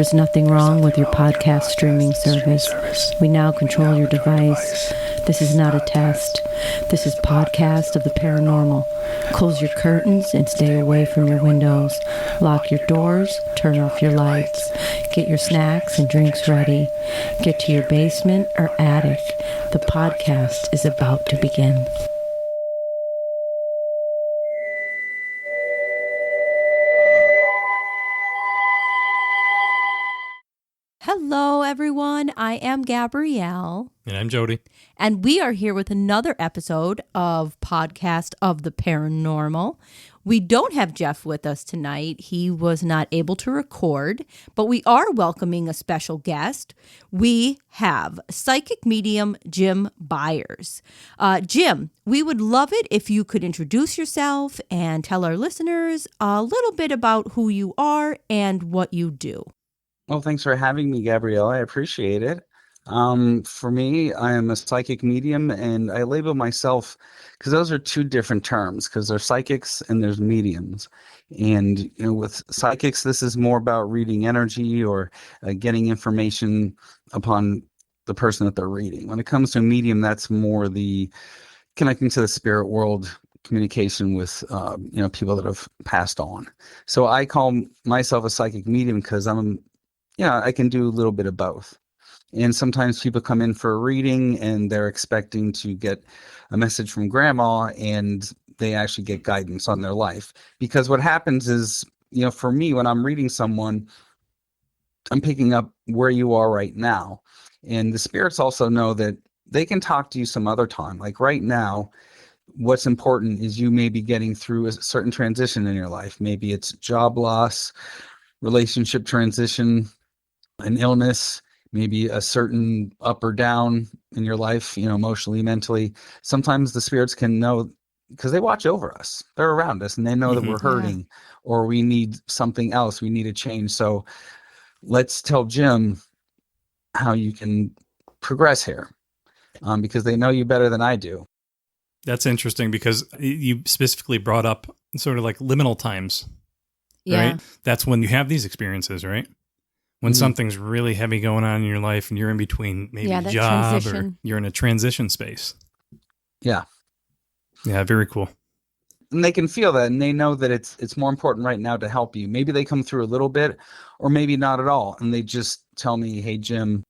is nothing wrong with your podcast streaming service. We now control your device. This is not a test. This is Podcast of the Paranormal. Close your curtains and stay away from your windows. Lock your doors, turn off your lights. Get your snacks and drinks ready. Get to your basement or attic. The podcast is about to begin. Hello, everyone. I am Gabrielle. And I'm Jody. And we are here with another episode of Podcast of the Paranormal. We don't have Jeff with us tonight. He was not able to record, but we are welcoming a special guest. We have psychic medium Jim Byers. Jim, we would love it if you could introduce yourself and tell our listeners a little bit about who you are and what you do. Well, thanks for having me, Gabrielle. I appreciate it. For me, I am a psychic medium, and I label myself, because those are two different terms, because there's psychics and there's mediums. And with psychics, this is more about reading energy or getting information upon the person that they're reading. When it comes to a medium, that's more the connecting to the spirit world, communication with people that have passed on. So I call myself a psychic medium because I can do a little bit of both. And sometimes people come in for a reading and they're expecting to get a message from grandma, and they actually get guidance on their life. Because what happens is, for me, when I'm reading someone, I'm picking up where you are right now. And the spirits also know that they can talk to you some other time. Like right now, what's important is you may be getting through a certain transition in your life. Maybe it's job loss, relationship transition, an illness, maybe a certain up or down in your life, emotionally, mentally. Sometimes the spirits can know because they watch over us. They're around us and they know that we're hurting or we need something else. We need a change. So let's tell Jim how you can progress here because they know you better than I do. That's interesting because you specifically brought up sort of like liminal times, right? That's when you have these experiences, right? When something's really heavy going on in your life and you're in between maybe a job transition. Or you're in a transition space. Yeah. Yeah, very cool. And they can feel that and they know that it's more important right now to help you. Maybe they come through a little bit or maybe not at all. And they just tell me, hey, Jim,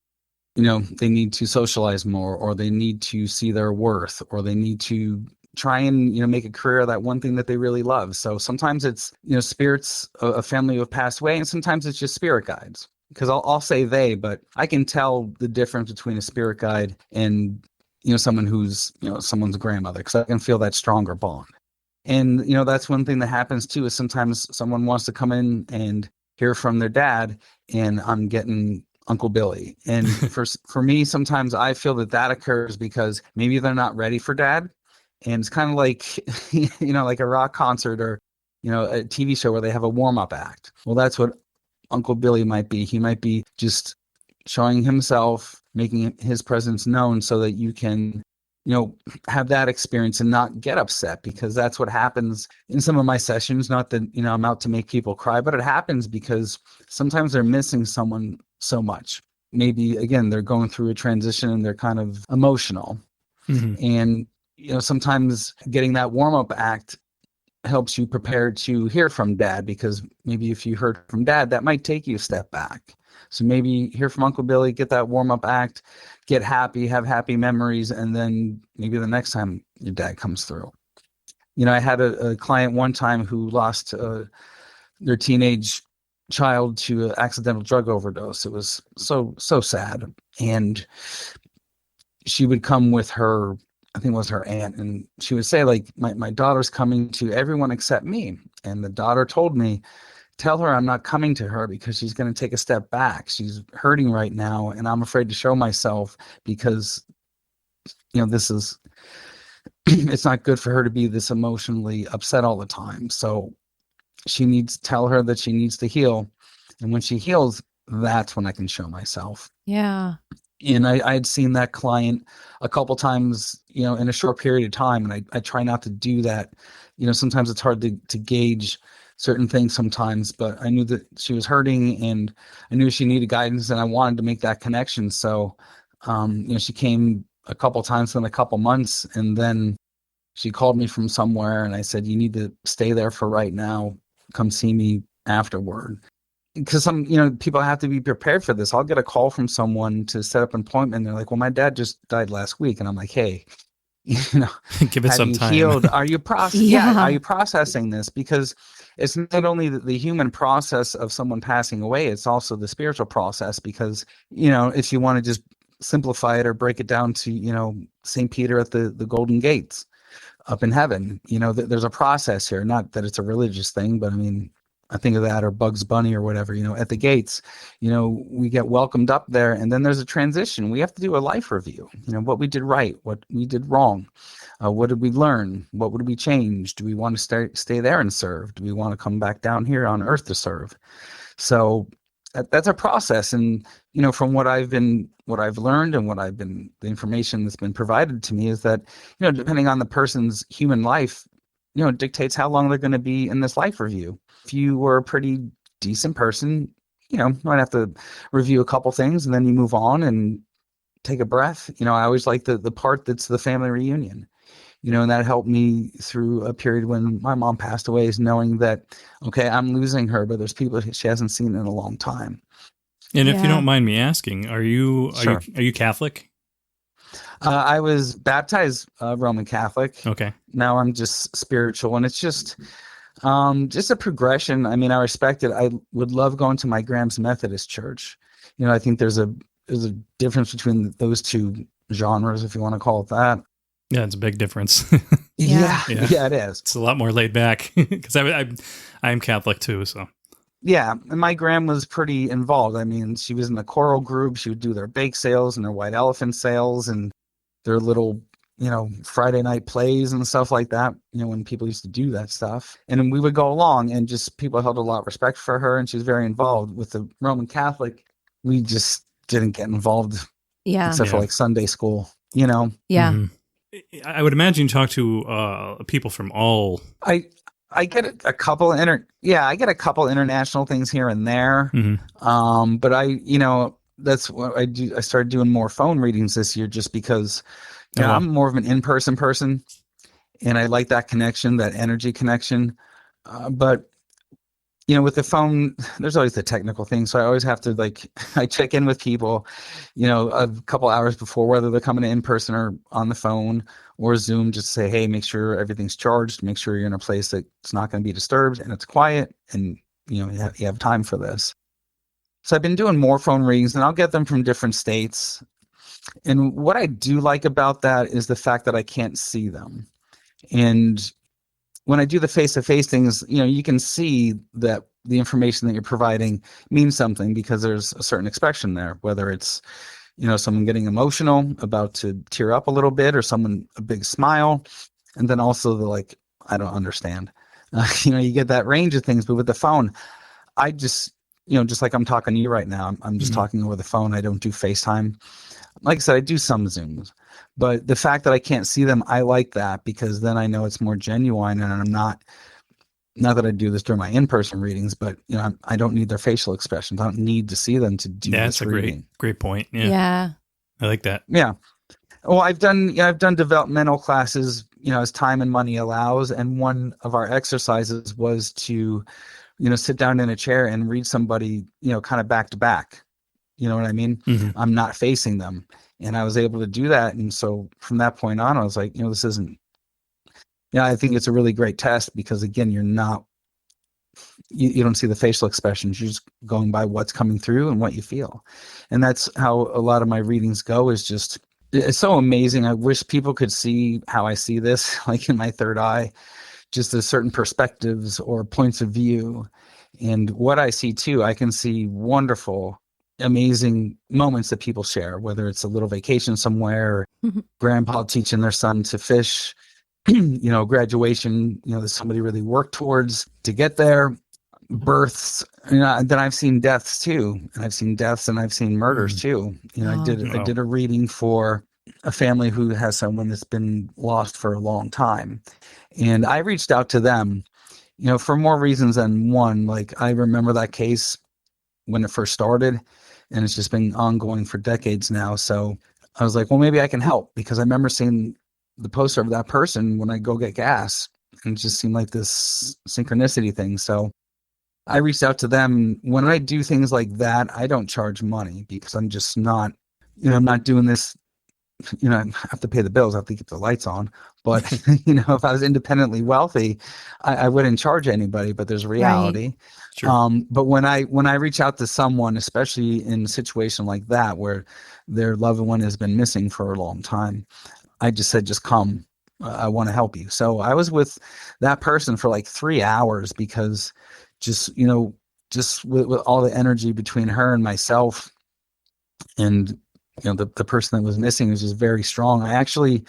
they need to socialize more or they need to see their worth or they need to try and, make a career of that one thing that they really love. So sometimes it's, spirits, a family who have passed away, and sometimes it's just spirit guides. Because I'll say they, but I can tell the difference between a spirit guide and, someone who's, someone's grandmother, because I can feel that stronger bond. And, that's one thing that happens too, is sometimes someone wants to come in and hear from their dad and I'm getting Uncle Billy. And for me, sometimes I feel that occurs because maybe they're not ready for dad. And it's kind of like, like a rock concert or, a TV show where they have a warm-up act. Well, that's what Uncle Billy might be. He might be just showing himself, making his presence known so that you can, have that experience and not get upset, because that's what happens in some of my sessions. Not that, I'm out to make people cry, but it happens because sometimes they're missing someone so much. Maybe, again, they're going through a transition and they're kind of emotional. Mm-hmm. And, sometimes getting that warm-up act helps you prepare to hear from dad, because maybe if you heard from dad, that might take you a step back. So maybe hear from Uncle Billy, get that warm-up act, get happy, have happy memories, and then maybe the next time your dad comes through. I had a client one time who lost their teenage child to an accidental drug overdose. It was so sad. And she would come with her, I think it was her aunt, and she would say, like, my daughter's coming to everyone except me. And the daughter told me, tell her I'm not coming to her because she's going to take a step back. She's hurting right now, and I'm afraid to show myself because, this is, it's not good for her to be this emotionally upset all the time. So tell her that she needs to heal. And when she heals, that's when I can show myself. Yeah. And I'd seen that client a couple times, in a short period of time. And I try not to do that. Sometimes it's hard to gauge certain things sometimes, but I knew that she was hurting and I knew she needed guidance and I wanted to make that connection. So, she came a couple times in a couple months, and then she called me from somewhere and I said, you need to stay there for right now. Come see me afterward. Because people have to be prepared for this. I'll get a call from someone to set up an appointment. They're like, well, my dad just died last week. And I'm like, hey, give it have some you time. healed? Are you Yeah. Are you processing this? Because it's not only the human process of someone passing away, it's also the spiritual process. Because, if you want to just simplify it or break it down to, St. Peter at the Golden Gates up in heaven, there's a process here. Not that it's a religious thing, but I mean, I think of that, or Bugs Bunny or whatever, at the gates, we get welcomed up there, and then there's a transition. We have to do a life review, what we did right, what we did wrong, what did we learn, what would we change? Do we want to stay there and serve? Do we want to come back down here on earth to serve? So that's a process. And, from what I've learned and the information that's been provided to me is that, depending on the person's human life, it dictates how long they're going to be in this life review. If you were a pretty decent person, you might have to review a couple things and then you move on and take a breath. I always like the part that's the family reunion, and that helped me through a period when my mom passed away, is knowing that, okay, I'm losing her, but there's people she hasn't seen in a long time. And if you don't mind me asking, are you Catholic? I was baptized Roman Catholic. Okay. Now I'm just spiritual, and it's just a progression. I mean, I respect it. I would love going to my Graham's Methodist Church. I think there's a difference between those two genres, if you want to call it that. Yeah, it's a big difference. Yeah, it is. It's a lot more laid back because I'm Catholic too, so. Yeah, and my Graham was pretty involved. I mean, she was in the choral group. She would do their bake sales and their white elephant sales and their little, Friday night plays and stuff like that, when people used to do that stuff. And we would go along, and just people held a lot of respect for her, and she was very involved. With the Roman Catholic, we just didn't get involved. Yeah. Except for like Sunday school, Yeah. Mm-hmm. I would imagine you talk to people from all. I get a couple I get a couple international things here and there. Mm-hmm. But that's what I do. I started doing more phone readings this year just because I'm more of an in-person person, and I like that connection, that energy connection. But with the phone, there's always the technical thing. So I always have to I check in with people, a couple hours before, whether they're coming in person or on the phone or Zoom, just to say, hey, make sure everything's charged, make sure you're in a place that's not going to be disturbed and it's quiet, and you have time for this. So I've been doing more phone readings, and I'll get them from different states. And what I do like about that is the fact that I can't see them. And when I do the face-to-face things, you can see that the information that you're providing means something because there's a certain expression there, whether it's, someone getting emotional, about to tear up a little bit, or someone, a big smile. And then also the I don't understand. You get that range of things. But with the phone, I just, just like I'm talking to you right now, I'm just talking over the phone. I don't do FaceTime. Like I said, I do some Zooms. But the fact that I can't see them, I like that, because then I know it's more genuine, and I'm not that I do this during my in-person readings, but I don't need their facial expressions. I don't need to see them to do this reading. That's a great point. Yeah. I like that. Yeah. Well, I've done developmental classes, as time and money allows, and one of our exercises was to, sit down in a chair and read somebody, kind of back to back. You know what I mean? Mm-hmm. I'm not facing them. And I was able to do that. And so from that point on, I was like, this isn't, I think it's a really great test, because again, you're not, you don't see the facial expressions. You're just going by what's coming through and what you feel. And that's how a lot of my readings go, is just, it's so amazing. I wish people could see how I see this, like in my third eye, just a certain perspectives or points of view. And what I see too, I can see wonderful, amazing moments that people share, whether it's a little vacation somewhere, or grandpa teaching their son to fish, graduation, that somebody really worked towards to get there, births, then I've seen deaths too. And I've seen deaths, and I've seen murders too. I did a reading for a family who has someone that's been lost for a long time. And I reached out to them, for more reasons than one. Like, I remember that case when it first started, and it's just been ongoing for decades now. So I was like, well, maybe I can help, because I remember seeing the poster of that person when I go get gas, and it just seemed like this synchronicity thing. So I reached out to them. When I do things like that, I don't charge money, because I'm just not, I'm not doing this. I have to pay the bills. I have to keep the lights on. But, if I was independently wealthy, I wouldn't charge anybody, but there's reality. Right. Sure. But when I reach out to someone, especially in a situation like that, where their loved one has been missing for a long time, I just said, just come. I want to help you. So I was with that person for like 3 hours, because just with all the energy between her and myself, and the person that was missing was just very strong. I actually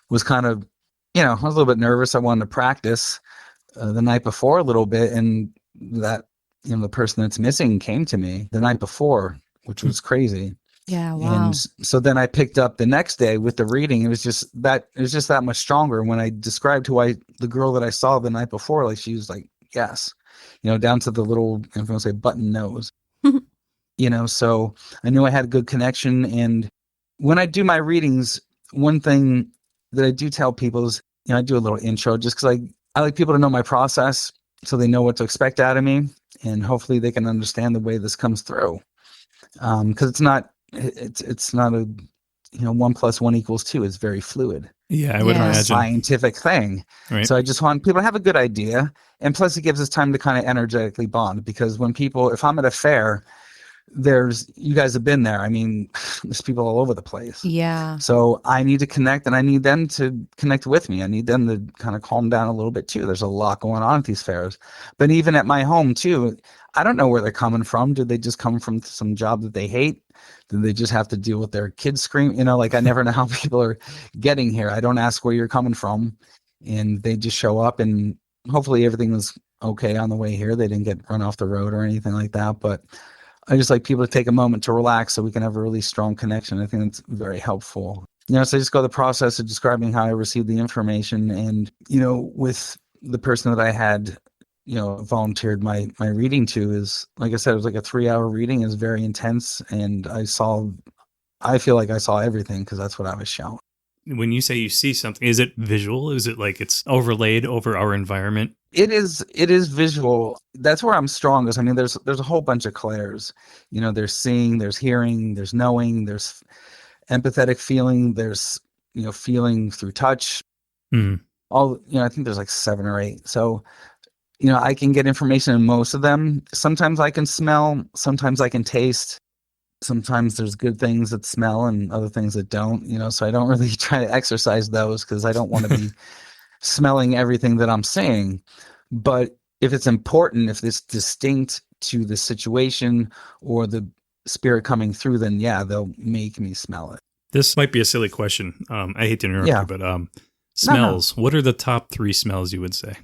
was kind of, I was a little bit nervous. I wanted to practice the night before a little bit, and that, the person that's missing came to me the night before, which was crazy. Yeah. Wow. And so then I picked up the next day with the reading. It was just that much stronger. When I described the girl that I saw the night before, like, she was like, yes, down to the little, I'm going to say, button nose. So I knew I had a good connection. And when I do my readings, one thing that I do tell people is, I do a little intro, just because I like people to know my process, so they know what to expect out of me, and hopefully they can understand the way this comes through. Because it's not a 1 + 1 = 2. It's very fluid. Yeah, I would It's not a imagine. scientific thing. Right. So I just want people to have a good idea, and plus it gives us time to kind of energetically bond. Because if I'm at a fair, you guys have been there. I mean, there's people all over the place. Yeah. So I need to connect, and I need them to connect with me. I need them to kind of calm down a little bit too. There's a lot going on at these fairs. But even at my home too, I don't know where they're coming from. Did they just come from some job that they hate? Did they just have to deal with their kids scream? I never know how people are getting here. I don't ask where you're coming from, and they just show up, and hopefully everything was okay on the way here. They didn't get run off the road or anything like that. But I just like people to take a moment to relax, so we can have a really strong connection. I think it's very helpful. So I just go the process of describing how I received the information. And, with the person that I had, volunteered my reading to, is, like I said, it was like a 3-hour reading. It was very intense. And I feel like I saw everything, because that's what I was shown. When you say you see something, is it visual? Is it like it's overlaid over our environment? It is visual. That's where I'm strongest. I mean, there's a whole bunch of clairs. There's seeing, there's hearing, there's knowing, there's empathetic feeling, there's, feeling through touch. I think there's like 7 or 8. So, I can get information in most of them. Sometimes I can smell, sometimes I can taste. Sometimes there's good things that smell and other things that don't, so I don't really try to exercise those, because I don't want to be smelling everything that I'm saying. But if it's important, if it's distinct to the situation or the spirit coming through, then yeah, they'll make me smell it. This might be a silly question. I hate to interrupt you, but smells. No. What are the top 3 smells you would say?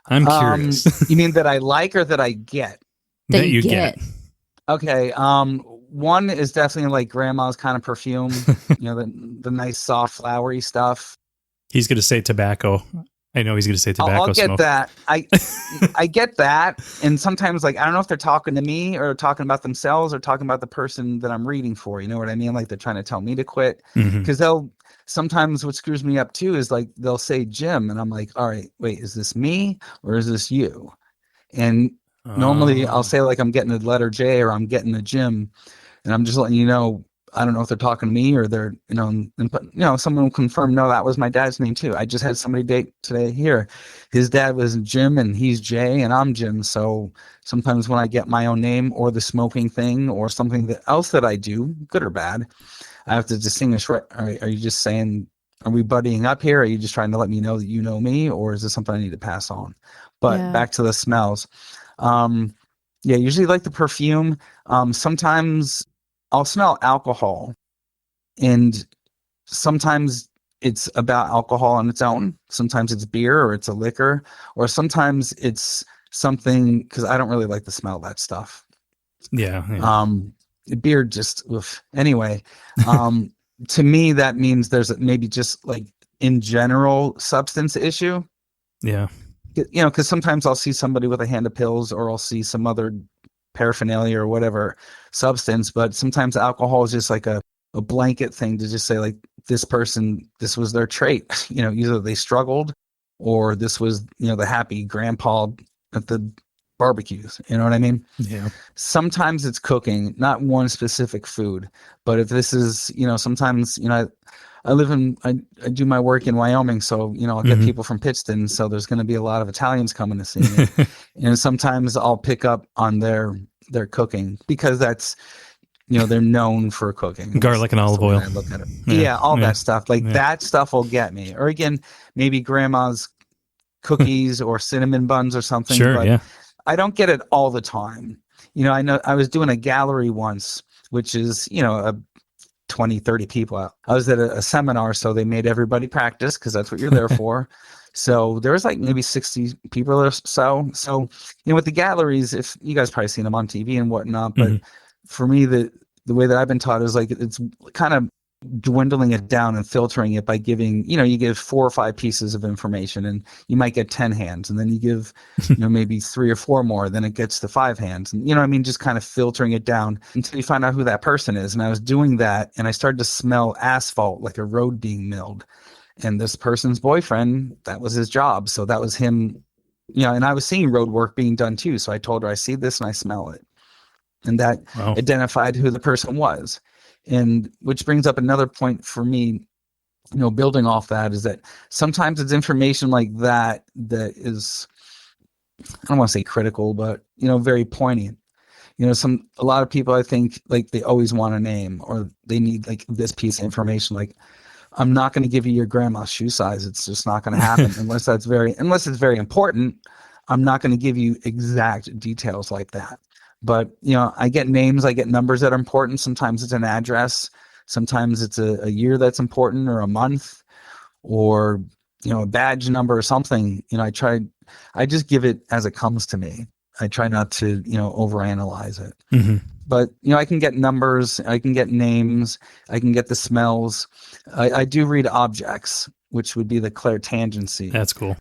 I'm curious. You mean that I like or that I get? That you get. Okay. One is definitely like grandma's kind of perfume, the nice, soft, flowery stuff. He's going to say tobacco. I know he's going to say tobacco. I'll get smoke. that. I get that. And sometimes, like, I don't know if they're talking to me or talking about themselves or talking about the person that I'm reading for. You know what I mean? Like, they're trying to tell me to quit. Because sometimes what screws me up too is, like, they'll say Jim, and I'm like, all right, wait, is this me or is this you? And normally I'll say, like, I'm getting the letter J or I'm getting a Jim, and I'm just letting you know, I don't know if they're talking to me or they're, someone will confirm, no, that was my dad's name too. I just had somebody date today here. His dad was Jim and he's Jay and I'm Jim. So sometimes when I get my own name or the smoking thing or something else that I do, good or bad, I have to distinguish, right? Are you just saying, are we buddying up here? Are you just trying to let me know that you know me, or is this something I need to pass on? But back to the smells. Usually like the perfume. Sometimes I'll smell alcohol, and sometimes it's about alcohol on its own. Sometimes it's beer or it's a liquor, or sometimes it's something, because I don't really like the smell of that stuff. Yeah. Beer just, oof. Anyway, to me, that means there's maybe just like in general substance issue. Yeah. because sometimes I'll see somebody with a hand of pills, or I'll see some other paraphernalia or whatever substance, but sometimes alcohol is just like a blanket thing to just say, like, this person, this was their trait. Either they struggled, or this was, the happy grandpa at the barbecues. You know what I mean? Yeah. Sometimes it's cooking, not one specific food, but if this is, sometimes, I live I do my work in Wyoming, so I'll get people from Pittston, so there's going to be a lot of Italians coming to see me, and sometimes I'll pick up on their cooking, because that's, they're known for cooking. Garlic and olive oil. I look at it. Yeah, all that stuff, that stuff will get me. Or again, maybe grandma's cookies or cinnamon buns or something. Sure, but yeah. I don't get it all the time. I know I was doing a gallery once, which is, a 20, 30 people out. I was at a seminar, so they made everybody practice, because that's what you're there for. So there was like maybe 60 people or so. So, with the galleries, if you guys probably seen them on TV and whatnot, but for me, the way that I've been taught is like, it's kind of dwindling it down and filtering it by giving, you give 4 or 5 pieces of information, and you might get 10 hands, and then you give, maybe 3 or 4 more, then it gets to 5 hands, and just kind of filtering it down until you find out who that person is. And I was doing that, and I started to smell asphalt, like a road being milled, and this person's boyfriend, that was his job, so that was him, and I was seeing road work being done too, so I told her, I see this and I smell it, and that identified who the person was. And which brings up another point for me, building off that, is that sometimes it's information like that is, I don't want to say critical, but, very poignant. A lot of people, I think, like, they always want a name, or they need like this piece of information. Like, I'm not going to give you your grandma's shoe size. It's just not going to happen unless it's very important. I'm not going to give you exact details like that. But, I get names, I get numbers that are important. Sometimes it's an address. Sometimes it's a year that's important, or a month, or, a badge number or something. I just give it as it comes to me. I try not to, overanalyze it. But, I can get numbers, I can get names, I can get the smells. I do read objects, which would be the clairtangency. That's cool.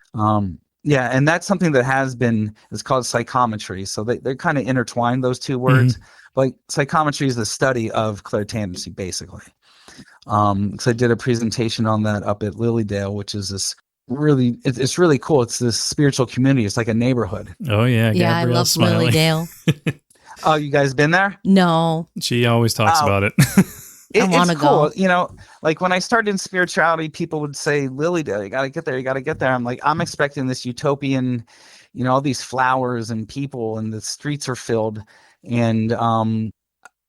Yeah, and that's something that it's called psychometry. So they're kind of intertwined, those two words. Like, psychometry is the study of clairtangency, basically. Because I did a presentation on that up at Lilydale, which is this really, it's really cool. It's this spiritual community. It's like a neighborhood. Oh, yeah. Yeah, I love Lilydale. Oh, you guys been there? No. She always talks about it. It's cool. Like, when I started in spirituality, people would say, Lilydale, you got to get there. You got to get there. I'm like, I'm expecting this utopian, all these flowers and people, and the streets are filled. And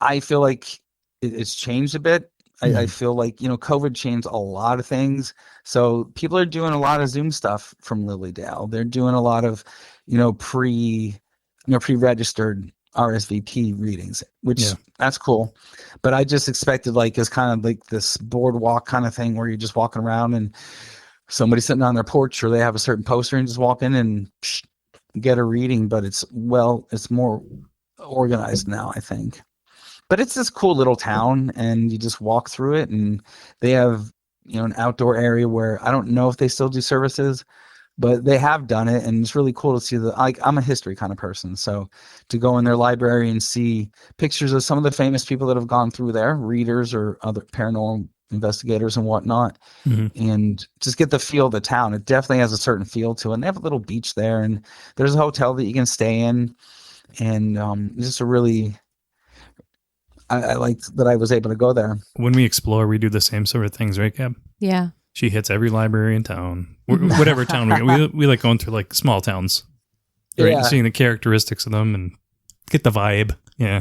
I feel like it's changed a bit. I feel like, COVID changed a lot of things. So people are doing a lot of Zoom stuff from Lilydale. They're doing a lot of, pre-registered RSVP readings, which that's cool. But I just expected, like, it's kind of like this boardwalk kind of thing where you're just walking around and somebody's sitting on their porch, or they have a certain poster and just walk in and get a reading. But it's more organized now, I think. But it's this cool little town, and you just walk through it, and they have, an outdoor area where I don't know if they still do services, but they have done it, and it's really cool to see I'm a history kind of person, so to go in their library and see pictures of some of the famous people that have gone through there, readers or other paranormal investigators and whatnot, and just get the feel of the town. It definitely has a certain feel to it. And they have a little beach there, and there's a hotel that you can stay in, and it's just a really, I liked that I was able to go there. When we explore, we do the same sort of things, right, Gab? Yeah. She hits every library in town, whatever town we like going through, like small towns, right? Yeah. Seeing the characteristics of them and get the vibe. Yeah,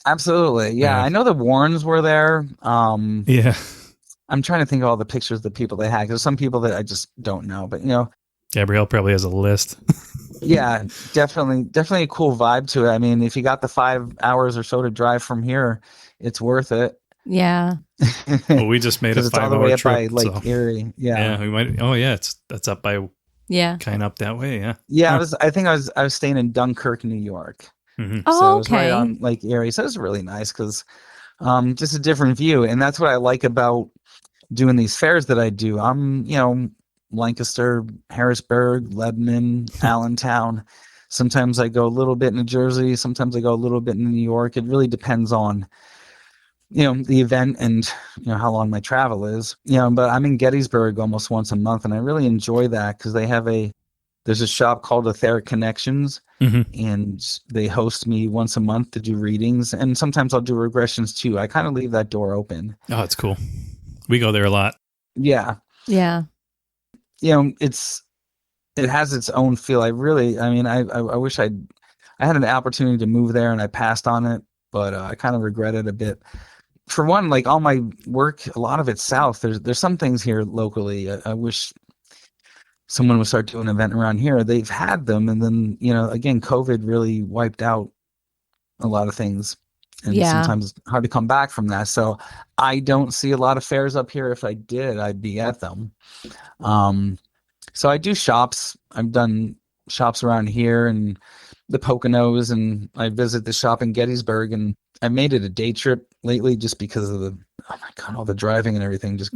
absolutely. Yeah, I know the Warrens were there. Yeah, I'm trying to think of all the pictures of the people they had. There's some people that I just don't know, but Gabrielle probably has a list. Yeah, definitely a cool vibe to it. I mean, if you got the 5 hours or so to drive from here, it's worth it. Yeah. Well, we just made a 5-hour trip by Lake Erie. Yeah. We might. Oh, yeah. That's up by. Yeah. Kind of up that way. Yeah. Yeah. I think I was staying in Dunkirk, New York. Oh, so it was okay. right on Lake Erie. So it was really nice because just a different view, and that's what I like about doing these fairs that I do. I'm Lancaster, Harrisburg, Lebanon, Allentown. Sometimes I go a little bit in New Jersey. Sometimes I go a little bit in New York. It really depends on, the event and, how long my travel is. But I'm in Gettysburg almost once a month, and I really enjoy that because there's a shop called Etheric Connections, and they host me once a month to do readings, and sometimes I'll do regressions too. I kind of leave that door open. Oh, it's cool. We go there a lot. Yeah. Yeah. It has its own feel. I wish I had an opportunity to move there and I passed on it, but I kind of regret it a bit. For one, like all my work, a lot of it's south. There's some things here locally. I wish someone would start doing an event around here. They've had them, and then again, COVID really wiped out a lot of things, and sometimes it's hard to come back from that. So I don't see a lot of fairs up here. If I did, I'd be at them. So I do shops. I've done shops around here and the Poconos, and I visit the shop in Gettysburg, and I made it a day trip lately just because of all the driving and everything. Just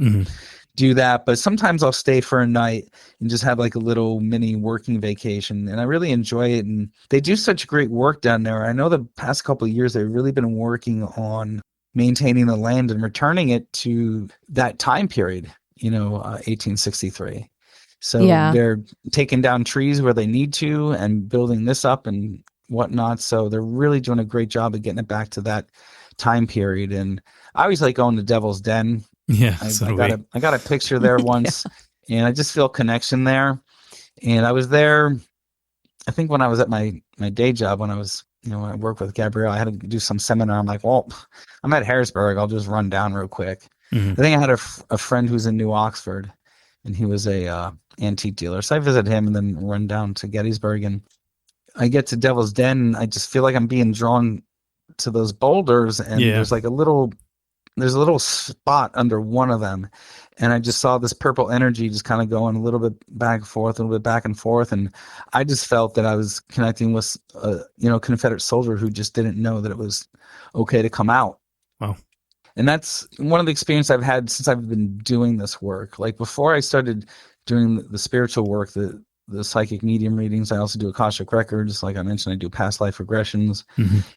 do that. But sometimes I'll stay for a night and just have like a little mini working vacation, and I really enjoy it. And they do such great work down there. I know the past couple of years they've really been working on maintaining the land and returning it to that time period, 1863. So they're taking down trees where they need to and building this up and whatnot. So they're really doing a great job of getting it back to that time period. And I always like going to Devil's Den. Yeah, I got a picture there once, and I just feel connection there. And I was there, I think when I was at my day job, when I was, I worked with Gabrielle, I had to do some seminar. I'm like, well, I'm at Harrisburg. I'll just run down real quick. I think I had a friend who's in New Oxford, and he was a antique dealer. So I visit him and then run down to Gettysburg, and I get to Devil's Den, and I just feel like I'm being drawn to those boulders, and there's like a little spot under one of them, and I just saw this purple energy just kind of going a little bit back and forth, a little bit back and forth, and I just felt that I was connecting with a Confederate soldier who just didn't know that it was okay to come out. Wow. And that's one of the experiences I've had since I've been doing this work. Like before I started doing the spiritual work, the psychic medium readings, I also do Akashic records. Like I mentioned, I do past life regressions,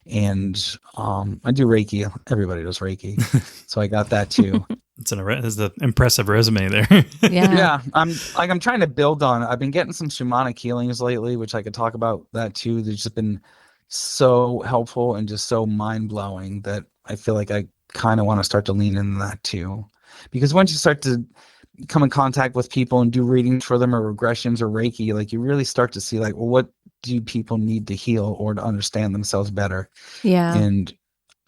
and I do Reiki. Everybody does Reiki, so I got that too. It's an impressive resume there. Yeah. I'm trying to build on. I've been getting some shamanic healings lately, which I could talk about that too. They've just been so helpful and just so mind blowing that I feel like I kind of want to start to lean into that too, because once you start to come in contact with people and do readings for them or regressions or Reiki, like you really start to see like, well, what do people need to heal or to understand themselves better? Yeah. And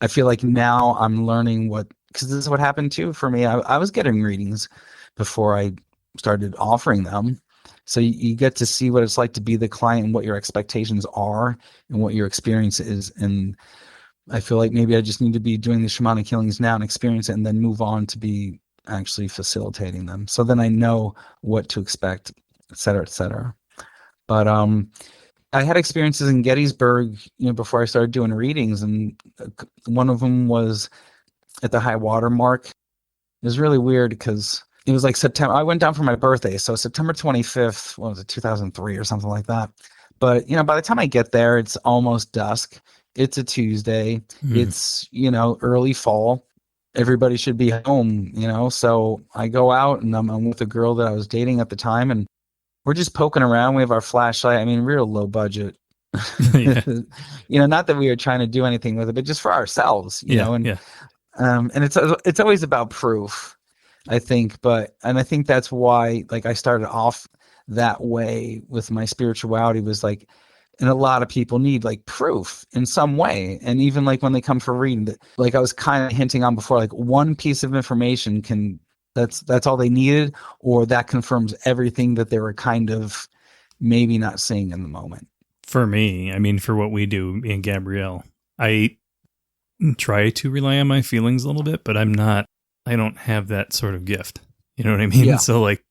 I feel like now I'm learning because this is what happened too for me. I was getting readings before I started offering them. So you get to see what it's like to be the client and what your expectations are and what your experience is. And I feel like maybe I just need to be doing the shamanic healings now and experience it, and then move on to be actually facilitating them. So then I know what to expect, et cetera, et cetera. But I had experiences in Gettysburg, before I started doing readings, and one of them was at the high water mark. It was really weird because it was like September. I went down for my birthday, so September 25th, 2003 or something like that. But by the time I get there, it's almost dusk. It's a Tuesday. It's, early fall. Everybody should be home, So I go out, and I'm with a girl that I was dating at the time, and we're just poking around. We have our flashlight. I mean, real low budget. Not that we were trying to do anything with it, but just for ourselves, and it's always about proof, I think. And I think that's why, like, I started off that way with my spirituality, was like, and a lot of people need like proof in some way. And even like when they come for reading, like I was kind of hinting on before, like one piece of information that's all they needed, or that confirms everything that they were kind of maybe not seeing in the moment. For me, I mean, for what we do, me and Gabrielle, I try to rely on my feelings a little bit, but I don't have that sort of gift. You know what I mean? Yeah. So like,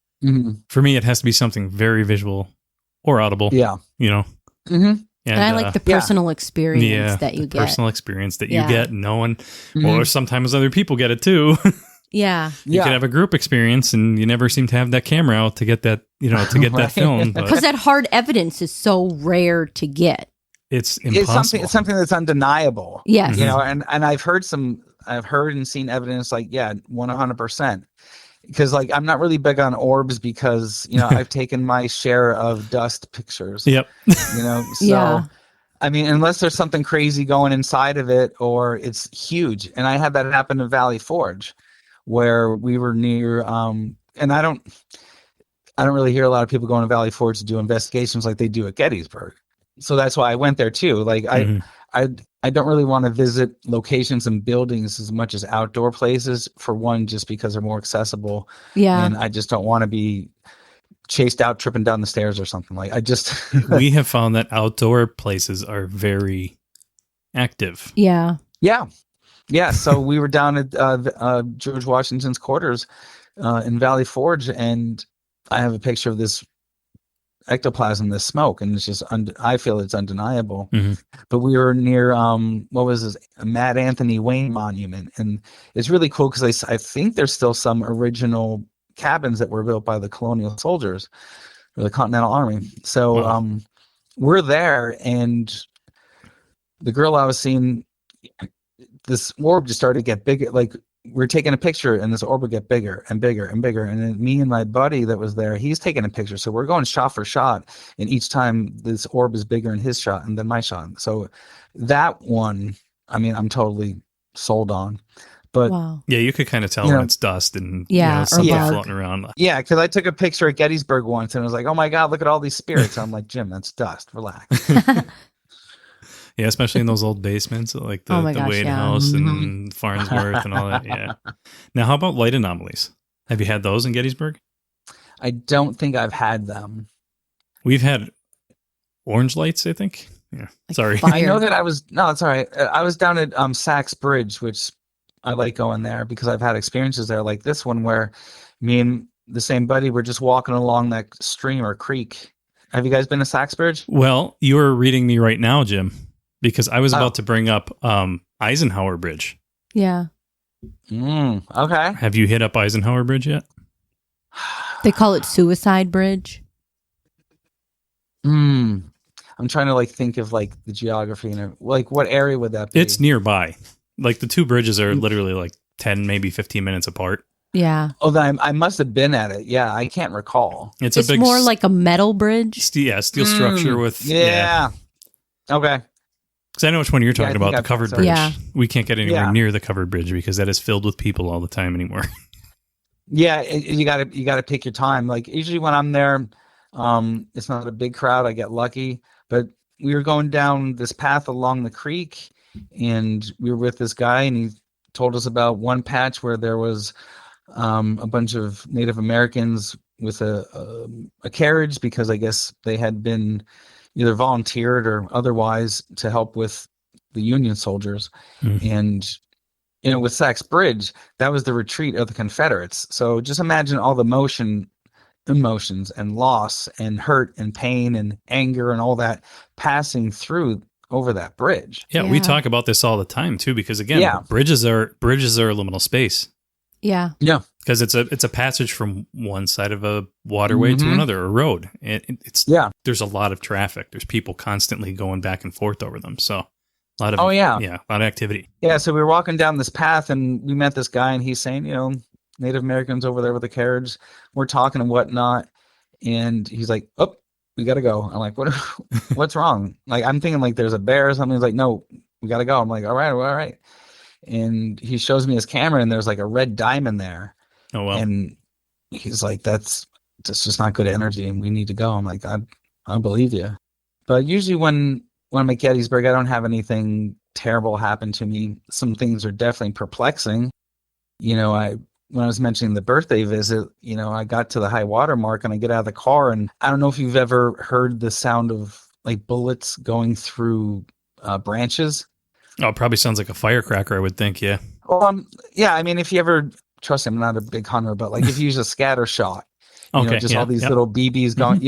for me, it has to be something very visual or audible. Yeah. And I like the personal experience that you get. Personal experience that you get, knowing, or sometimes other people get it too. Yeah. You could have a group experience, and you never seem to have that camera out to get that, to get that film. Because that hard evidence is so rare to get. It's impossible. It's something that's undeniable. Yes. And I've heard and seen evidence 100%. Because I'm not really big on orbs because, I've taken my share of dust pictures. Yep. So Yeah. I mean, unless there's something crazy going inside of it or it's huge. And I had that happen in Valley Forge where we were near, and I don't really hear a lot of people going to Valley Forge to do investigations like they do at Gettysburg. So that's why I went there too. I don't really want to visit locations and buildings as much as outdoor places, for one, just because they're more accessible. Yeah. And I just don't want to be chased out tripping down the stairs or something. We have found that outdoor places are very active. Yeah. Yeah. So we were down at George Washington's quarters in Valley Forge, and I have a picture of this ectoplasm, this smoke, and it's just I feel it's undeniable. Mm-hmm. But we were near what was this, Mad Anthony Wayne Monument, and it's really cool because I think there's still some original cabins that were built by the colonial soldiers or the Continental Army. So wow. We're there, and the girl I was seeing, this orb just started to get bigger. We're taking a picture, and this orb would get bigger and bigger and bigger. And then me and my buddy that was there, he's taking a picture. So we're going shot for shot. And each time this orb is bigger in his shot and then my shot. So that one, I mean, I'm totally sold on. But wow. Yeah, you could kind of tell when it's dust and something floating around. Yeah, because I took a picture at Gettysburg once, and I was like, oh my God, look at all these spirits. I'm like, Jim, that's dust. Relax. Yeah, especially in those old basements, like the Wade House and Farnsworth and all that. Yeah. Now, how about light anomalies? Have you had those in Gettysburg? I don't think I've had them. We've had orange lights, I think. Yeah. Sorry. I know that no, it's all right. I was down at Sachs Bridge, which I like going there because I've had experiences there like this one where me and the same buddy were just walking along that stream or creek. Have you guys been to Sachs Bridge? Well, you're reading me right now, Jim. Because I was about to bring up Eisenhower Bridge. Yeah. Okay. Have you hit up Eisenhower Bridge yet? They call it Suicide Bridge. I'm trying to think of the geography and what area would that be? It's nearby. The two bridges are literally 10, maybe 15 minutes apart. Yeah. Oh, then I must have been at it. Yeah, I can't recall. It's a big, more like a metal bridge. Steel structure with. Yeah. Okay. Because I know which one you're talking about, the covered bridge. Yeah. We can't get anywhere near the covered bridge because that is filled with people all the time anymore. Yeah, you got to pick your time. Usually when I'm there, it's not a big crowd. I get lucky, but we were going down this path along the creek, and we were with this guy, and he told us about one patch where there was a bunch of Native Americans with a carriage because I guess they had been either volunteered or otherwise to help with the Union soldiers. And, with Sachs Bridge, that was the retreat of the Confederates. So just imagine all the emotions and loss and hurt and pain and anger and all that passing through over that bridge. Yeah, we talk about this all the time too, because again, bridges are liminal space. Yeah. Yeah. Because it's a passage from one side of a waterway to another, a road. There's a lot of traffic. There's people constantly going back and forth over them. So a lot of a lot of activity. Yeah. So we were walking down this path, and we met this guy, and he's saying, Native Americans over there with the carriage. We're talking and whatnot, and he's like, "Oh, we gotta go." I'm like, what's wrong? I'm thinking there's a bear or something. He's like, "No, we gotta go." I'm like, all right. And he shows me his camera, and there's a red diamond there. Oh, wow. And he's like, that's just not good energy, and we need to go. I'm like, I believe you. But usually when I'm at Gettysburg, I don't have anything terrible happen to me. Some things are definitely perplexing. When I was mentioning the birthday visit, I got to the high water mark, and I get out of the car, and I don't know if you've ever heard the sound of bullets going through branches. Oh, it probably sounds like a firecracker, I would think, yeah. Well, yeah, I mean, if you ever, trust me, I'm not a big hunter, but if you use a scatter shot, all these little BBs going,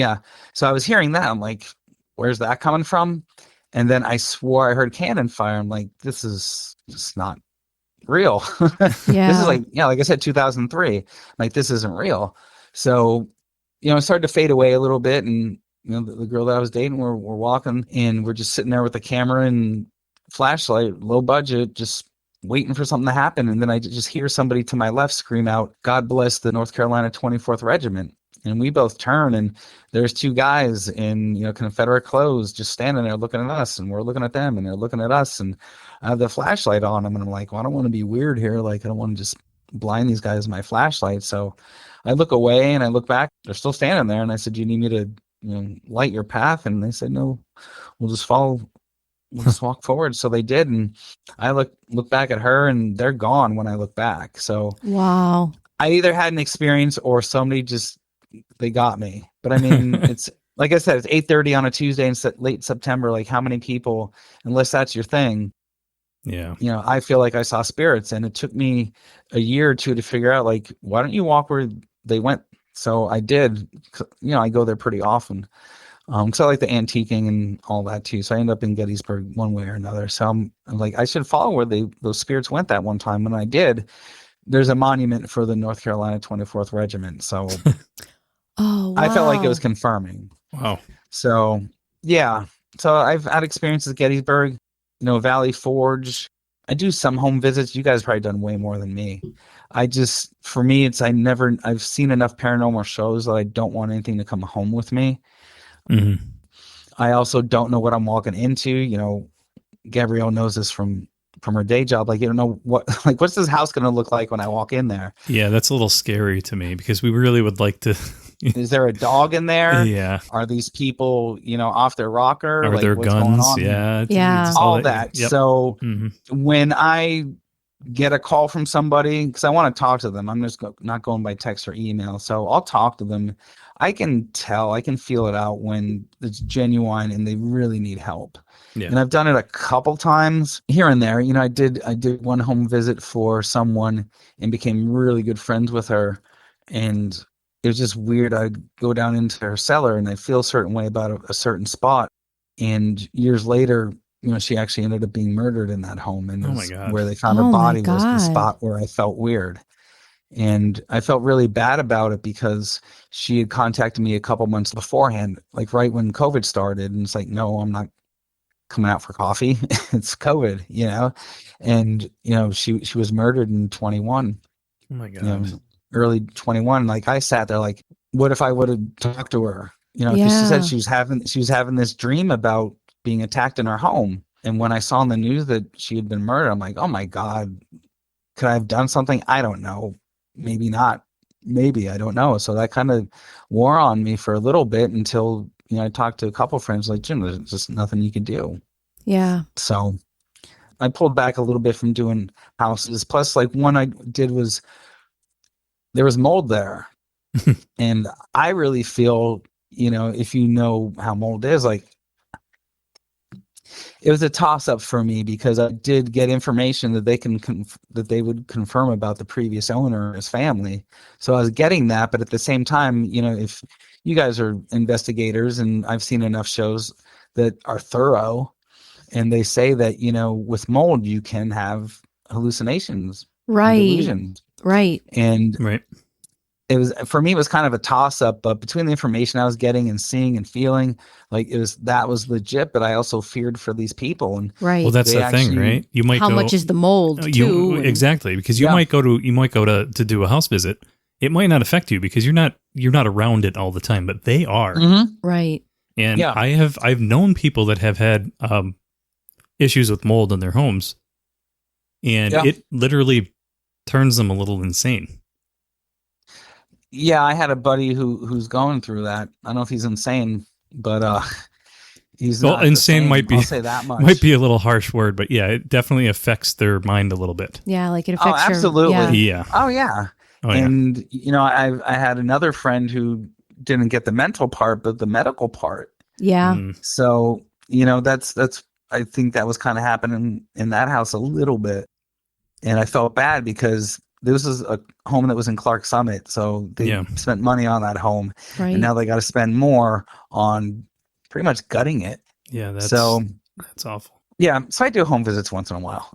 So I was hearing that. I'm like, where's that coming from? And then I swore I heard cannon fire. I'm like, this is just not real. Yeah. This is like, like I said, 2003. Like, this isn't real. So, it started to fade away a little bit. And, the girl that I was dating, we're walking and we're just sitting there with the camera and flashlight, low budget, just waiting for something to happen. And then I just hear somebody to my left scream out, "God bless the North Carolina 24th Regiment." And we both turn, and there's two guys in, Confederate clothes just standing there looking at us, and we're looking at them, and they're looking at us. And I have the flashlight on them, and I'm like, well, I don't want to be weird here. Like, I don't want to just blind these guys with my flashlight. So I look away and I look back. They're still standing there. And I said, "Do you need me to, light your path?" And they said, "No, we'll just follow. We'll just walk forward." So they did. And I look back at her, and they're gone when I look back. So wow. I either had an experience or somebody just, they got me. But I mean, it's like I said, it's 8:30 on a Tuesday in late September. Like, how many people, unless that's your thing, I feel like I saw spirits. And it took me a year or two to figure out, like, why don't you walk where they went? So I did. I go there pretty often because I like the antiquing and all that too. So I end up in Gettysburg one way or another. So I'm like, I should follow where those spirits went that one time. When I did, there's a monument for the North Carolina 24th Regiment. So oh, wow. I felt like it was confirming. Wow. So yeah. So I've had experiences at Gettysburg, Valley Forge. I do some home visits. You guys probably done way more than me. For me, I've seen enough paranormal shows that I don't want anything to come home with me. Mm-hmm. I also don't know what I'm walking into. Gabrielle knows this from her day job. Like, you don't know what's this house going to look like when I walk in there? Yeah, that's a little scary to me because we really would like to. Is there a dog in there? Yeah. Are these people, off their rocker? Are there guns? Yeah. It's all that. Yep. So when I get a call from somebody, because I want to talk to them, I'm just not going by text or email. So I'll talk to them. I can feel it out when it's genuine and they really need help. Yeah. And I've done it a couple times here and there. I did one home visit for someone and became really good friends with her. And it was just weird. I'd go down into her cellar and I'd feel a certain way about a certain spot. And years later, she actually ended up being murdered in that home. And where they found her body was the spot where I felt weird. And I felt really bad about it because she had contacted me a couple months beforehand, like right when COVID started. And it's like, no, I'm not coming out for coffee. It's COVID, and, she was murdered in 21. Oh my God. Early 21. Like, I sat there like, what if I would have talked to her? Because she said she was having this dream about being attacked in her home. And when I saw in the news that she had been murdered, I'm like, oh my God, could I have done something? I don't know. Maybe not. Maybe, I don't know. So that kind of wore on me for a little bit until, I talked to a couple of friends like, Jim, there's just nothing you can do. Yeah. So I pulled back a little bit from doing houses. Plus, like, one I did was there was mold there. And I really feel, if you know how mold is, like, it was a toss up for me because I did get information that that they would confirm about the previous owner and his family. So I was getting that, but at the same time, if you guys are investigators, and I've seen enough shows that are thorough, and they say that, with mold, you can have hallucinations, right? Delusions. Right. And right. It was, for me, it was kind of a toss up, but between the information I was getting and seeing and feeling, like, that was legit, but I also feared for these people. And right. Well, that's the thing, right? You might how much is the mold too? Exactly. Because you might go to do a house visit. It might not affect you because you're not around it all the time, but they are. Mm-hmm. Right. And I've known people that have had issues with mold in their homes, and it literally turns them a little insane. Yeah, I had a buddy who's going through that. I don't know if he's insane, but he's not insane. Might be, I'll say that much. Might be a little harsh word, but yeah, it definitely affects their mind a little bit. Yeah, like it affects absolutely. Yeah. Oh yeah. And I had another friend who didn't get the mental part, but the medical part. Yeah. So that's I think that was kind of happening in that house a little bit, and I felt bad because this is a home that was in Clark Summit, so they spent money on that home, and now they got to spend more on pretty much gutting it. Yeah, that's awful. Yeah, so I do home visits once in a while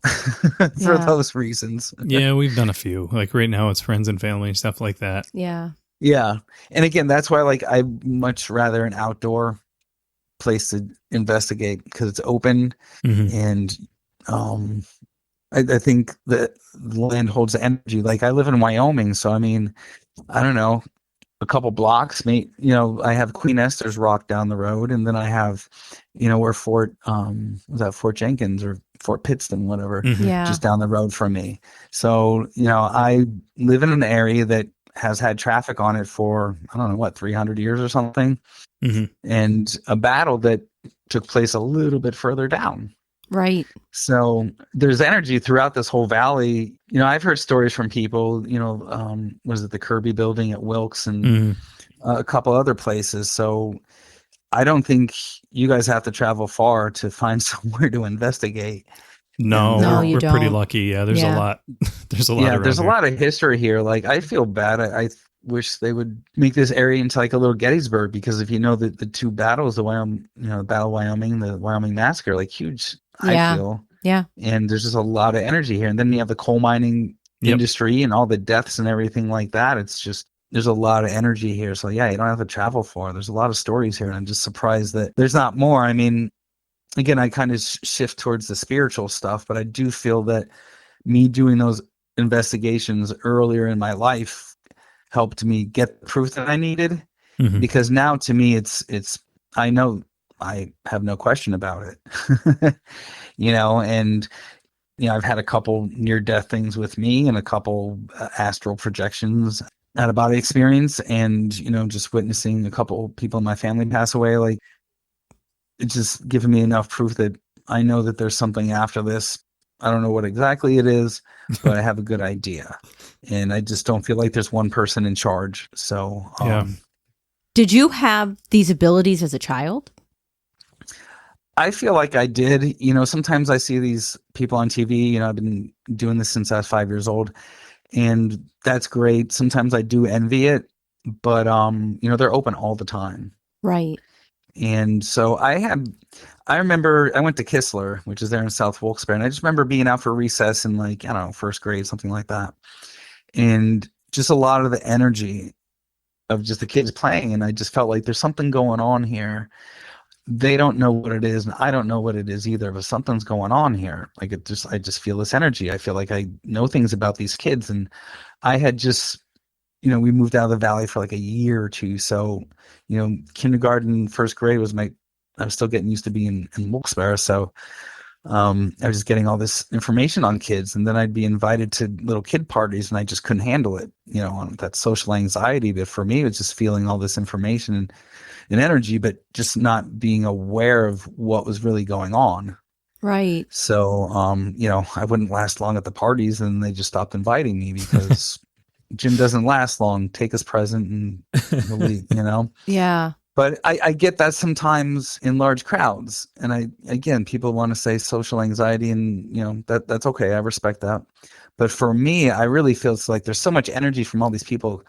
for those reasons. Yeah, we've done a few. Like right now, it's friends and family, stuff like that. Yeah. Yeah. And again, that's why like I much rather an outdoor place to investigate because it's open and I think that the land holds energy. Like I live in Wyoming, so I mean, I don't know, a couple blocks, I have Queen Esther's Rock down the road, and then I have, where Fort was that Fort Jenkins or Fort Pittston, whatever, just down the road from me. So, I live in an area that has had traffic on it for, I don't know, what, 300 years or something. And a battle that took place a little bit further down. Right. So there's energy throughout this whole valley. I've heard stories from people, was it the Kirby building at Wilkes and a couple other places. So I don't think you guys have to travel far to find somewhere to investigate. No, we're pretty lucky. Yeah, there's a lot. There's a lot. Yeah, there's a lot of history here. Like I feel bad. I wish they would make this area into like a little Gettysburg, because if you know the two battles, the Battle of Wyoming, the Wyoming Massacre, like huge. I feel. Yeah. And there's just a lot of energy here. And then you have the coal mining industry and all the deaths and everything like that. It's just, there's a lot of energy here. So yeah, you don't have to travel far. There's a lot of stories here. And I'm just surprised that there's not more. I mean, again, I kind of shift towards the spiritual stuff, but I do feel that me doing those investigations earlier in my life helped me get the proof that I needed. Because now to me, it's, I know, I have no question about it, and, I've had a couple near-death things with me and a couple astral projections, out-of-body experience, and, just witnessing a couple people in my family pass away. Like, it's just given me enough proof that I know that there's something after this. I don't know what exactly it is, but I have a good idea. And I just don't feel like there's one person in charge. So, Did you have these abilities as a child? I feel like I did. Sometimes I see these people on TV. I've been doing this since I was 5 years old, and that's great. Sometimes I do envy it, but they're open all the time. Right. And so I remember I went to Kistler, which is there in South Wilkes-Barre, and I just remember being out for recess in, like, I don't know, first grade, something like that. And just a lot of the energy of just the kids playing, and I just felt like there's something going on here. They don't know what it is, and I don't know what it is either, but something's going on here. Like I just feel this energy. I feel like I know things about these kids, and I had just, we moved out of the valley for like a year or two. So, kindergarten, first grade I was still getting used to being in Wilkes-Barre. So, I was just getting all this information on kids, and then I'd be invited to little kid parties, and I just couldn't handle it, on that social anxiety. But for me, it was just feeling all this information and energy, but just not being aware of what was really going on. Right. So, I wouldn't last long at the parties, and they just stopped inviting me because Jim doesn't last long. Take his present and he'll leave, Yeah. But I get that sometimes in large crowds. And again, people want to say social anxiety, and, that's okay. I respect that. But for me, I really feel it's like there's so much energy from all these people.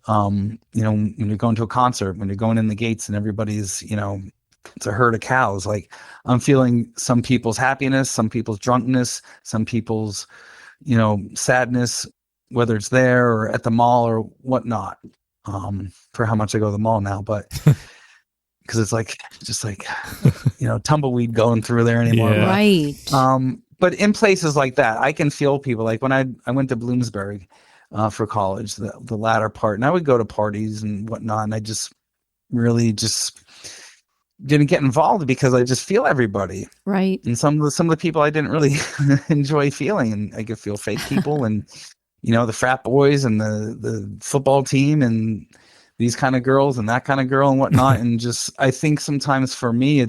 When you're going to a concert, when you're going in the gates and everybody's, it's a herd of cows. Like, I'm feeling some people's happiness, some people's drunkenness, some people's, sadness, whether it's there or at the mall or whatnot. For how much I go to the mall now, but because it's like, just like, tumbleweed going through there anymore. Yeah. Right. But in places like that, I can feel people. Like when I went to Bloomsburg, for college, the latter part, and I would go to parties and whatnot, and I just really just didn't get involved because I just feel everybody. Right. And some of the people I didn't really enjoy feeling, and I could feel fake people and the frat boys and the football team and these kind of girls and that kind of girl and whatnot. And just, I think sometimes for me,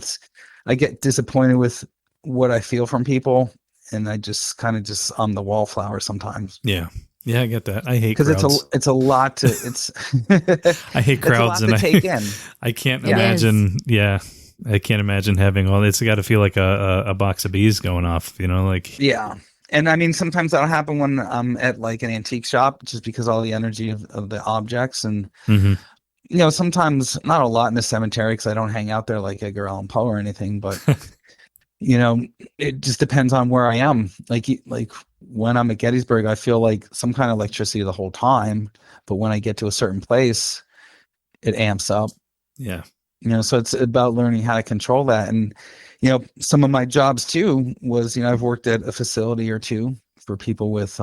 I get disappointed with what I feel from people, and I just kind of I'm the wallflower sometimes. Yeah. Yeah, I get that. I hate crowds. Because it's a lot to I hate crowds, and take in. I can't imagine. Yeah, I can't imagine having all. It's got to feel like a box of bees going off. Yeah. And I mean, sometimes that'll happen when I'm at like an antique shop, just because all the energy of the objects, and sometimes, not a lot in the cemetery because I don't hang out there like Edgar Allan Poe or anything, but it just depends on where I am. Like when I'm at Gettysburg, I feel like some kind of electricity the whole time, but when I get to a certain place, it amps up. Yeah. So it's about learning how to control that. And, some of my jobs too was, I've worked at a facility or two for people with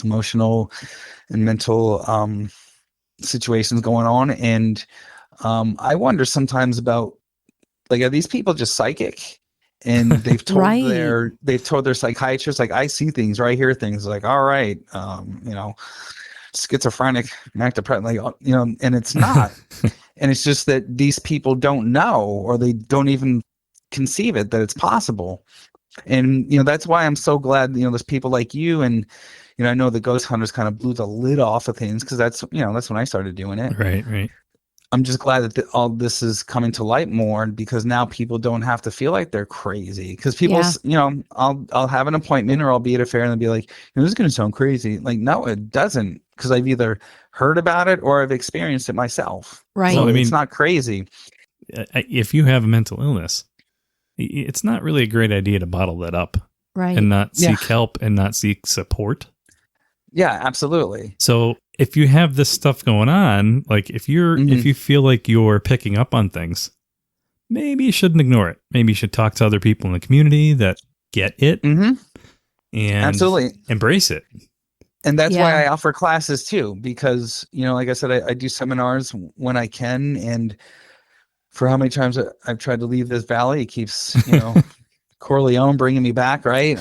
emotional and mental situations going on. And I wonder sometimes about, like, are these people just psychic? And they've told Right. they've told their psychiatrist, like, I see things or I hear things, like, all right, schizophrenic, manic depressed, like, and it's not. And it's just that these people don't know, or they don't even conceive it, that it's possible. And, that's why I'm so glad, there's people like you. And, I know the ghost hunters kind of blew the lid off of things, because that's when I started doing it. Right. I'm just glad that all this is coming to light more, because now people don't have to feel like they're crazy. Because people, I'll have an appointment, or I'll be at a fair and they'll be like, this is going to sound crazy. Like, no, it doesn't, because I've either heard about it or I've experienced it myself. Right. So it's not crazy. If you have a mental illness, it's not really a great idea to bottle that up, right, and not seek help and not seek support. Yeah, absolutely. So if you have this stuff going on, like if you feel like you're picking up on things, maybe you shouldn't ignore it. Maybe you should talk to other people in the community that get it and absolutely embrace it. And that's why I offer classes too, because, like I said, I do seminars when I can. And for how many times I've tried to leave this valley, it keeps, Corleone bringing me back, right?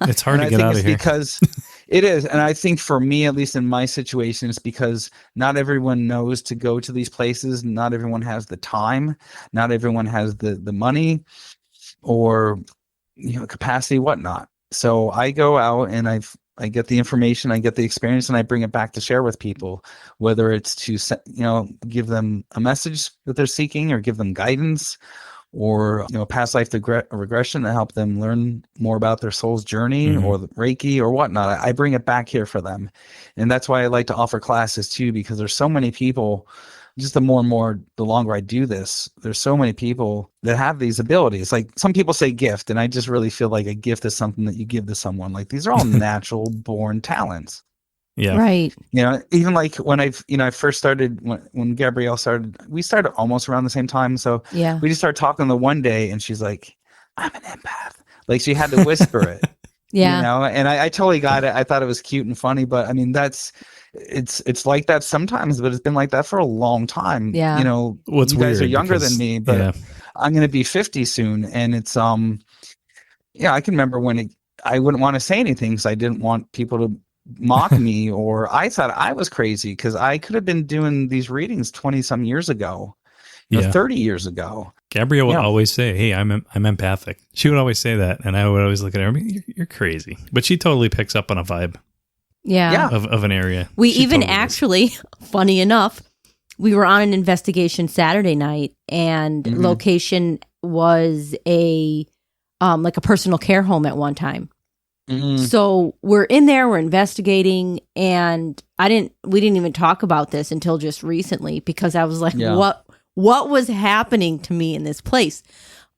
It's hard to get out of here. Because it is. And I think for me, at least in my situation, it's because not everyone knows to go to these places. Not everyone has the time. Not everyone has the money or, capacity, whatnot. So I go out and I get the information, I get the experience, and I bring it back to share with people, whether it's to, give them a message that they're seeking, or give them guidance, or, past life regression to help them learn more about their soul's journey, or the Reiki or whatnot. I bring it back here for them. And that's why I like to offer classes too, because there's so many people, just the longer I do this, there's so many people that have these abilities. Like, some people say gift, and I just really feel like a gift is something that you give to someone. Like, these are all natural born talents. Yeah. Right. Even like when I first started, when Gabrielle started, we started almost around the same time. So we just started talking the one day, and she's like, I'm an empath. Like, she had to whisper it. And I totally got it. I thought it was cute and funny, but I mean, it's like that sometimes, but it's been like that for a long time. Yeah. What's you guys weird are younger than me, but I'm going to be 50 soon. And it's, I can remember when I wouldn't want to say anything, because I didn't want people to mock me, or I thought I was crazy, because I could have been doing these readings 20 some years ago, 30 years ago. Gabrielle would always say, hey, I'm empathic. She would always say that. And I would always look at her, you're crazy. But she totally picks up on a vibe. Yeah. Of an area. We even actually, funny enough, we were on an investigation Saturday night, and location was a like a personal care home at one time. So we're in there, we're investigating, and we didn't even talk about this until just recently, because I was like, what was happening to me in this place?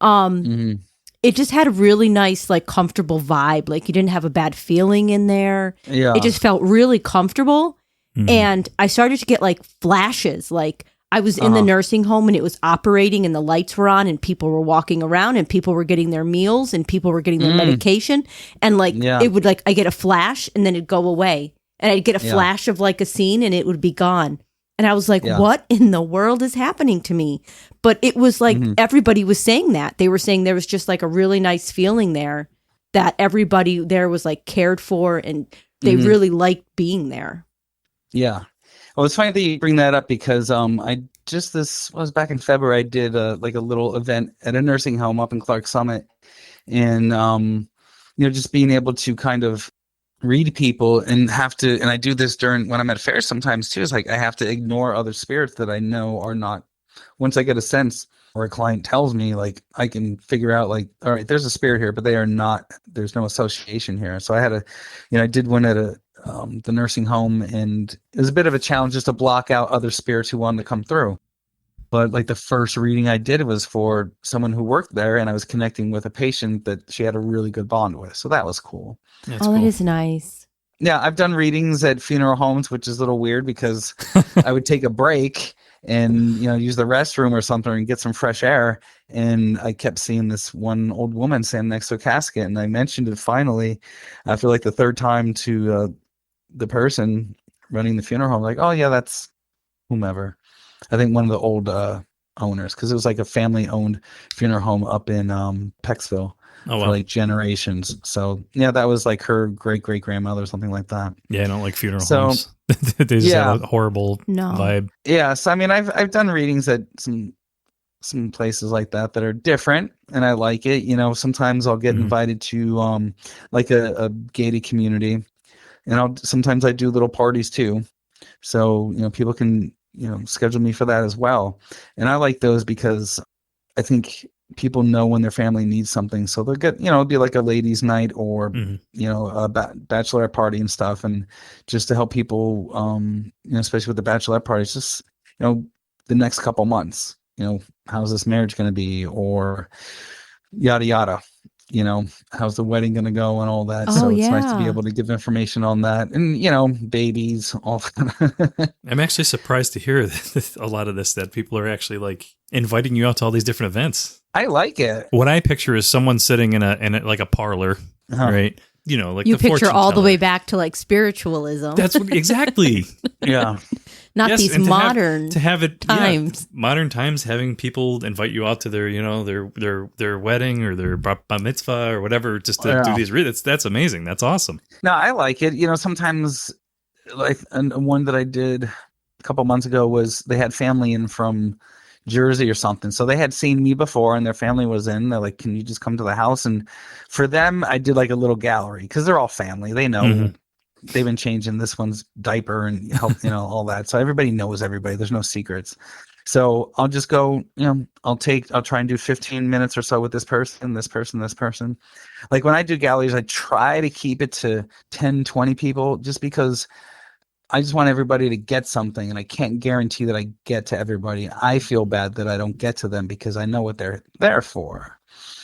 It just had a really nice, like, comfortable vibe. Like, you didn't have a bad feeling in there. Yeah. It just felt really comfortable. And I started to get like flashes, like I was in the nursing home and it was operating and the lights were on and people were walking around and people were getting their meals and people were getting their medication. And like, it would like, I get a flash and then it'd go away. And I'd get a flash of like a scene and it would be gone. And I was like, what in the world is happening to me? But it was like, everybody was saying that. They were saying there was just like a really nice feeling there, that everybody there was like cared for and they really liked being there. Yeah. Well, it's funny that you bring that up, because this was back in February. I did like a little event at a nursing home up in Clark Summit, and just being able to kind of read people and I do this when I'm at fairs sometimes too. It's like I have to ignore other spirits that I know are not. Once I get a sense or a client tells me, like, I can figure out like, all right, there's a spirit here, but they are not. There's no association here. So I had I did one at the nursing home, and it was a bit of a challenge just to block out other spirits who wanted to come through. But like the first reading I did was for someone who worked there, and I was connecting with a patient that she had a really good bond with. So that was cool. That's That cool. is nice. Yeah, I've done readings at funeral homes, which is a little weird because I would take a break and, use the restroom or something and get some fresh air. And I kept seeing this one old woman standing next to a casket. And I mentioned it finally after like the third time to the person running the funeral home, like, oh, yeah, that's whomever. I think one of the old owners, because it was like a family-owned funeral home up in Pecksville for like generations. So yeah, that was like her great-great-grandmother or something like that. Yeah, I don't like funeral homes. They just have a horrible vibe. Yeah, so I mean, I've done readings at some places like that are different, and I like it. Sometimes I'll get invited to like a gated community, and sometimes I do little parties too. So people can schedule me for that as well. And I like those because I think people know when their family needs something. So they'll get, it'll be like a ladies' night or, a bachelorette party and stuff. And just to help people, especially with the bachelorette parties, just, the next couple months, how's this marriage going to be, or yada, yada. How's the wedding going to go and all that. So it's nice to be able to give information on that, and, babies, all that. I'm actually surprised to hear a lot of this, that people are actually like inviting you out to all these different events. I like it. What I picture is someone sitting in a like a parlor, right? Like you the picture all the teller. way back to like spiritualism. That's what, exactly. Yeah. Not these modern times. Modern times, having people invite you out to their, their wedding or their bar mitzvah or whatever, just to do these readings. That's amazing. That's awesome. No, I like it. Sometimes like one that I did a couple months ago was they had family in from Jersey or something. So they had seen me before and their family was in. They're like, can you just come to the house? And for them, I did like a little gallery because they're all family. They know. They've been changing this one's diaper and help, all that. So everybody knows everybody. There's no secrets. So I'll just go, I'll try and do 15 minutes or so with this person, this person, this person. Like when I do galleries, I try to keep it to 10, 20 people just because I just want everybody to get something, and I can't guarantee that I get to everybody. I feel bad that I don't get to them because I know what they're there for.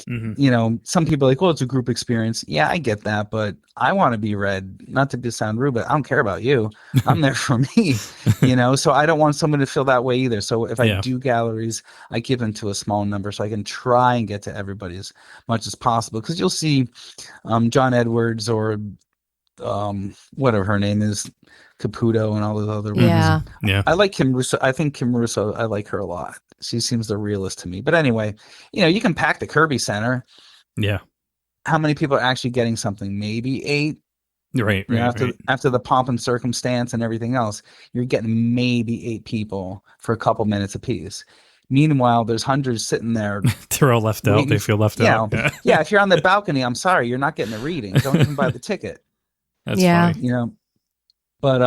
Some people are like, well, it's a group experience. Yeah, I get that, but I want to be read, not to sound rude, but I don't care about you. I'm there for me, so I don't want someone to feel that way either. So if I do galleries, I give them to a small number so I can try and get to everybody as much as possible. Because you'll see John Edwards or whatever her name is, Caputo and all those other ones. Yeah. I like Kim Russo. I think Kim Russo, I like her a lot. She seems the realist to me. But anyway, you can pack the Kirby Center. Yeah. How many people are actually getting something? Maybe 8. Right. After the pomp and circumstance and everything else, you're getting maybe 8 people for a couple minutes apiece. Meanwhile, there's hundreds sitting there. They're all left out. They feel left out. Yeah. If you're on the balcony, I'm sorry, you're not getting a reading. Don't even buy the ticket. That's funny. But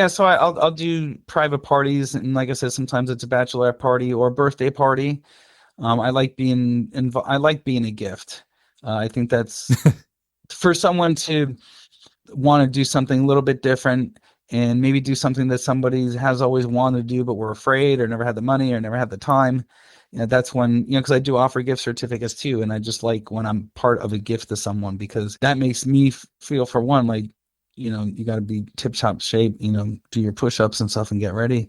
so I'll do private parties, and like I said, sometimes it's a bachelorette party or a birthday party. I like being I like being a gift. I think that's for someone to want to do something a little bit different and maybe do something that somebody has always wanted to do, but were afraid or never had the money or never had the time. That's when, because I do offer gift certificates too. And I just like when I'm part of a gift to someone, because that makes me feel, for one, like, you got to be tip top shape, do your push-ups and stuff and get ready.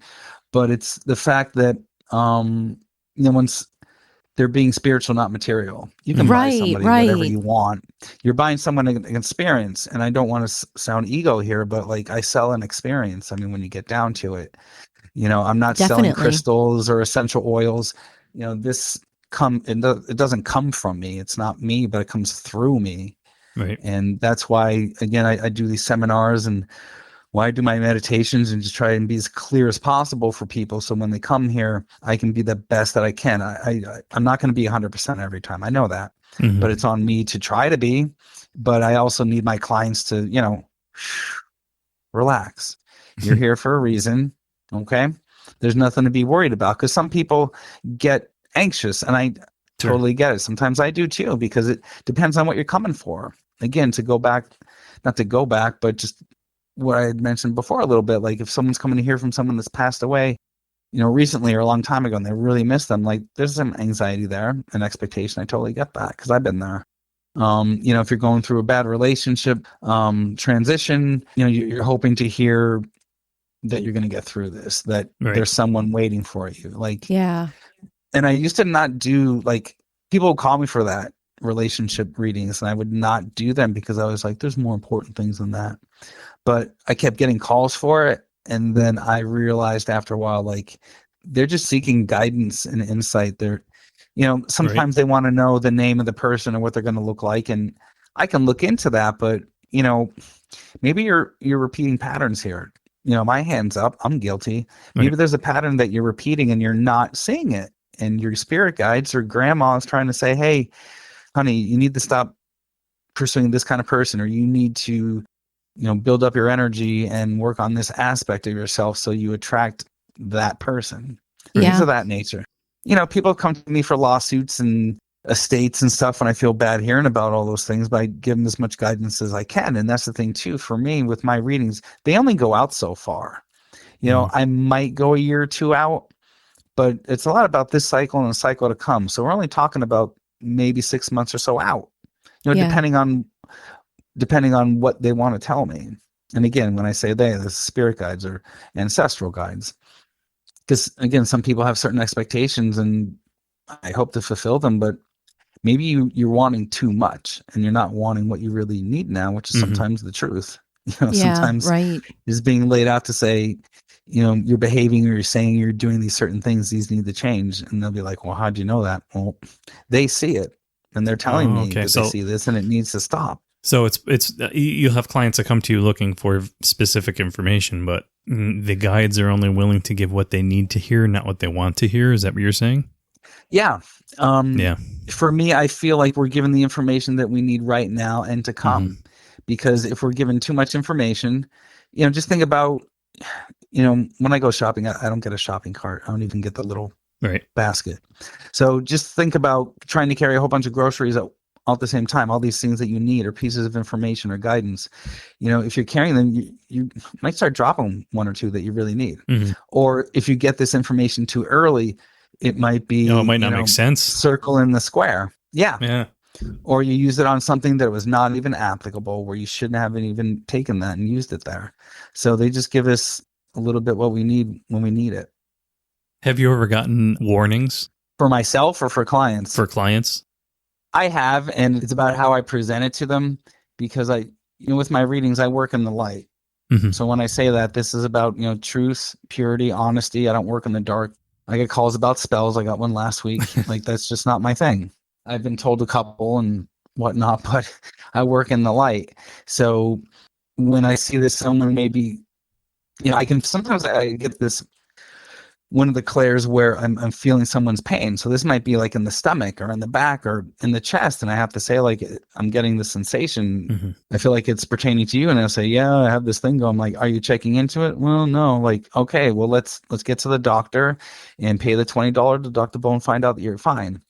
But it's the fact that, once they're being spiritual, not material, you can buy somebody whatever you want. You're buying someone an experience. And I don't want to sound ego here, but like I sell an experience. I mean, when you get down to it, I'm not selling crystals or essential oils. It doesn't come from me. It's not me, but it comes through me. Right. And that's why, again, I do these seminars and why I do my meditations and just try and be as clear as possible for people. So when they come here, I can be the best that I can. I'm not going to be 100% every time. I know that, but it's on me to try to be. But I also need my clients to, relax. You're here for a reason. Okay. There's nothing to be worried about, because some people get anxious, and I totally get it. Sometimes I do too, because it depends on what you're coming for. Again, not to go back, but just what I had mentioned before a little bit, like if someone's coming to hear from someone that's passed away, recently or a long time ago and they really miss them, like there's some anxiety there and expectation. I totally get that because I've been there. If you're going through a bad relationship, transition, you're hoping to hear that you're going to get through this, that there's someone waiting for you. Like, yeah. And I used to not do, like, people would call me for that relationship readings and I would not do them because I was like, there's more important things than that. But I kept getting calls for it. And then I realized after a while, like, they're just seeking guidance and insight. Sometimes they want to know the name of the person or what they're going to look like. And I can look into that, but, maybe you're repeating patterns here. My hand's up. I'm guilty. Maybe there's a pattern that you're repeating and you're not seeing it. And your spirit guides or grandma is trying to say, hey, honey, you need to stop pursuing this kind of person, or you need to, build up your energy and work on this aspect of yourself so you attract that person. Things of that nature. People come to me for lawsuits and estates and stuff, and I feel bad hearing about all those things, but I give them as much guidance as I can. And that's the thing too, for me with my readings, they only go out so far. I might go a year or two out, but it's a lot about this cycle and the cycle to come. So we're only talking about maybe 6 months or so out, depending on what they want to tell me. And again, when I say they, the spirit guides or ancestral guides, because again, some people have certain expectations and I hope to fulfill them, but maybe you're wanting too much and you're not wanting what you really need now, which is sometimes the truth. Sometimes is being laid out to say, you're behaving or you're saying you're doing these certain things, these need to change. And they'll be like, well, how'd you know that? Well, they see it and they're telling me that they see this and it needs to stop. So it's you'll have clients that come to you looking for specific information, but the guides are only willing to give what they need to hear, not what they want to hear. Is that what you're saying? Yeah. For me, I feel like we're given the information that we need right now and to come. Because if we're given too much information, just think about, when I go shopping, I don't get a shopping cart. I don't even get the little basket. So just think about trying to carry a whole bunch of groceries all at the same time, all these things that you need or pieces of information or guidance. If you're carrying them, you might start dropping one or two that you really need. Or if you get this information too early, it might be, it might not make sense. Circle in the square. Yeah. Or you use it on something that was not even applicable, where you shouldn't have even taken that and used it there. So they just give us a little bit what we need when we need it. Have you ever gotten warnings? For myself or for clients? For clients. I have, and it's about how I present it to them, because with my readings, I work in the light. So when I say that, this is about, truth, purity, honesty. I don't work in the dark. I get calls about spells. I got one last week. Like, that's just not my thing. I've been told a couple and whatnot, but I work in the light. So when I see this, someone maybe, sometimes I get this, one of the clairs where I'm feeling someone's pain. So this might be like in the stomach or in the back or in the chest. And I have to say, like, I'm getting the sensation. I feel like it's pertaining to you. And I'll say, yeah, I have this thing going. I'm like, are you checking into it? Well, no. Like, okay, well, let's get to the doctor and pay the $20 deductible and find out that you're fine.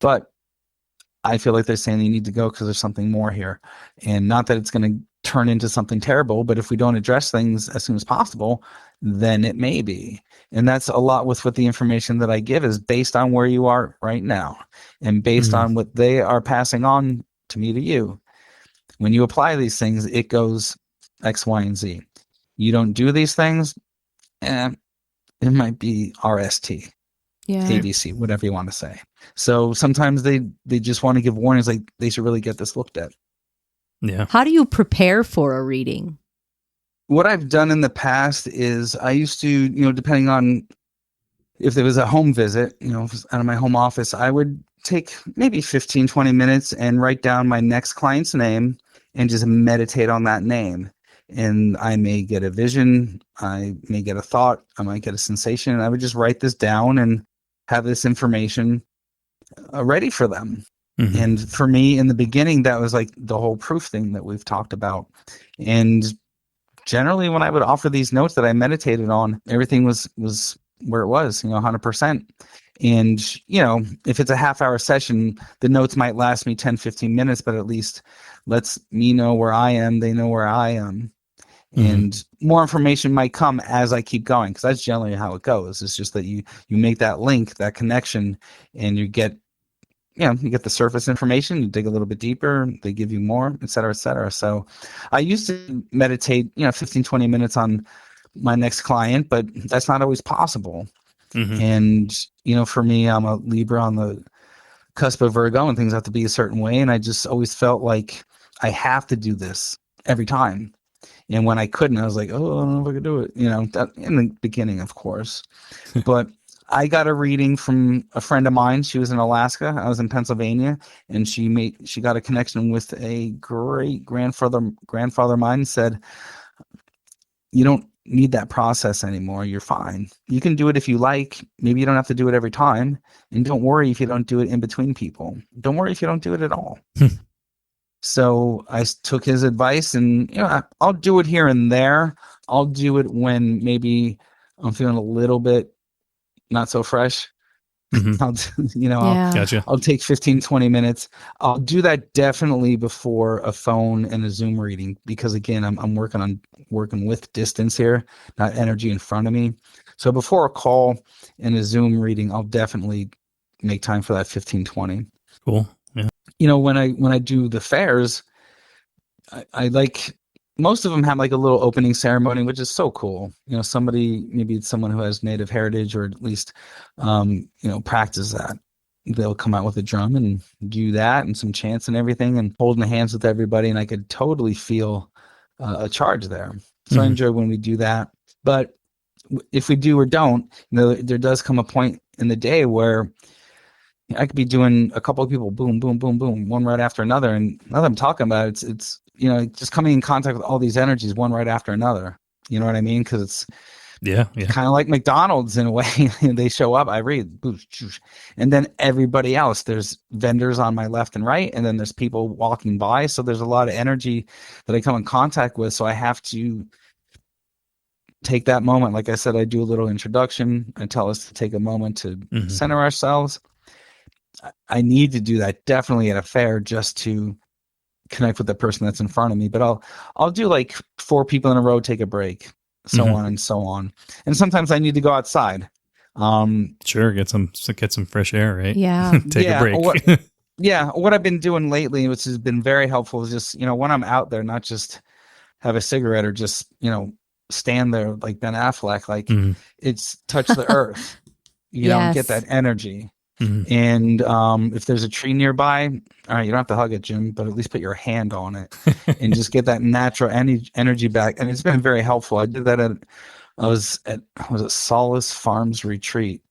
But I feel like they're saying you need to go because there's something more here. And not that it's going to turn into something terrible, but if we don't address things as soon as possible, then it may be. And that's a lot with what the information that I give is based on where you are right now and based on what they are passing on to me, to you. When you apply these things, it goes X, Y, and Z. You don't do these things, it might be RST. ABC, whatever you want to say. So sometimes they just want to give warnings, like they should really get this looked at. Yeah. How do you prepare for a reading? What I've done in the past is I used to, depending on if there was a home visit, out of my home office, I would take maybe 15, 20 minutes and write down my next client's name and just meditate on that name. And I may get a vision, I may get a thought, I might get a sensation, and I would just write this down and have this information ready for them. And for me, in the beginning, that was like the whole proof thing that we've talked about. And generally, when I would offer these notes that I meditated on, everything was where it was, 100%. And, if it's a half-hour session, the notes might last me 10, 15 minutes, but at least lets me know where I am. They know where I am. And more information might come as I keep going, because that's generally how it goes. It's just that you make that link, that connection, and you get the surface information, you dig a little bit deeper, they give you more, et cetera, et cetera. So I used to meditate, 15, 20 minutes on my next client, but that's not always possible. And, for me, I'm a Libra on the cusp of Virgo, and things have to be a certain way. And I just always felt like I have to do this every time. And when I couldn't, I was like, oh, I don't know if I could do it. That, in the beginning, of course. But I got a reading from a friend of mine. She was in Alaska. I was in Pennsylvania, and she got a connection with a great grandfather of mine, and said, you don't need that process anymore. You're fine. You can do it if you like. Maybe you don't have to do it every time. And don't worry if you don't do it in between people. Don't worry if you don't do it at all. So I took his advice, and I'll do it here and there. I'll do it when maybe I'm feeling a little bit not so fresh. Gotcha. I'll take 15, 20 minutes. I'll do that definitely before a phone and a Zoom reading, because again, I'm working with distance here, not energy in front of me. So before a call and a Zoom reading, I'll definitely make time for that 15, 20. Cool. Yeah. When I do the fairs, I like, most of them have like a little opening ceremony, which is so cool. Maybe it's someone who has native heritage, or at least, practice that. They'll come out with a drum and do that, and some chants and everything, and holding hands with everybody. And I could totally feel a charge there. So I enjoy when we do that. But if we do or don't, there does come a point in the day where I could be doing a couple of people, boom, boom, boom, boom, one right after another. And now that I'm talking about it, it's just coming in contact with all these energies, one right after another. You know what I mean? Because it's kind of like McDonald's in a way. They show up, I read, and then everybody else. There's vendors on my left and right, and then there's people walking by. So there's a lot of energy that I come in contact with. So I have to take that moment. Like I said, I do a little introduction. I tell us to take a moment to center ourselves. I need to do that definitely at a fair, just to connect with the person that's in front of me. But I'll do like 4 people in a row, take a break, so on and so on. And sometimes I need to go outside. Sure, get some fresh air, right? Yeah. Take a break. What I've been doing lately, which has been very helpful, is just, when I'm out there, not just have a cigarette or just, stand there like Ben Affleck, like it's touch the earth, get that energy. And if there's a tree nearby, all right, you don't have to hug it, Jim, but at least put your hand on it and just get that natural energy back. And it's been very helpful. I did that I was at Solace Farms Retreat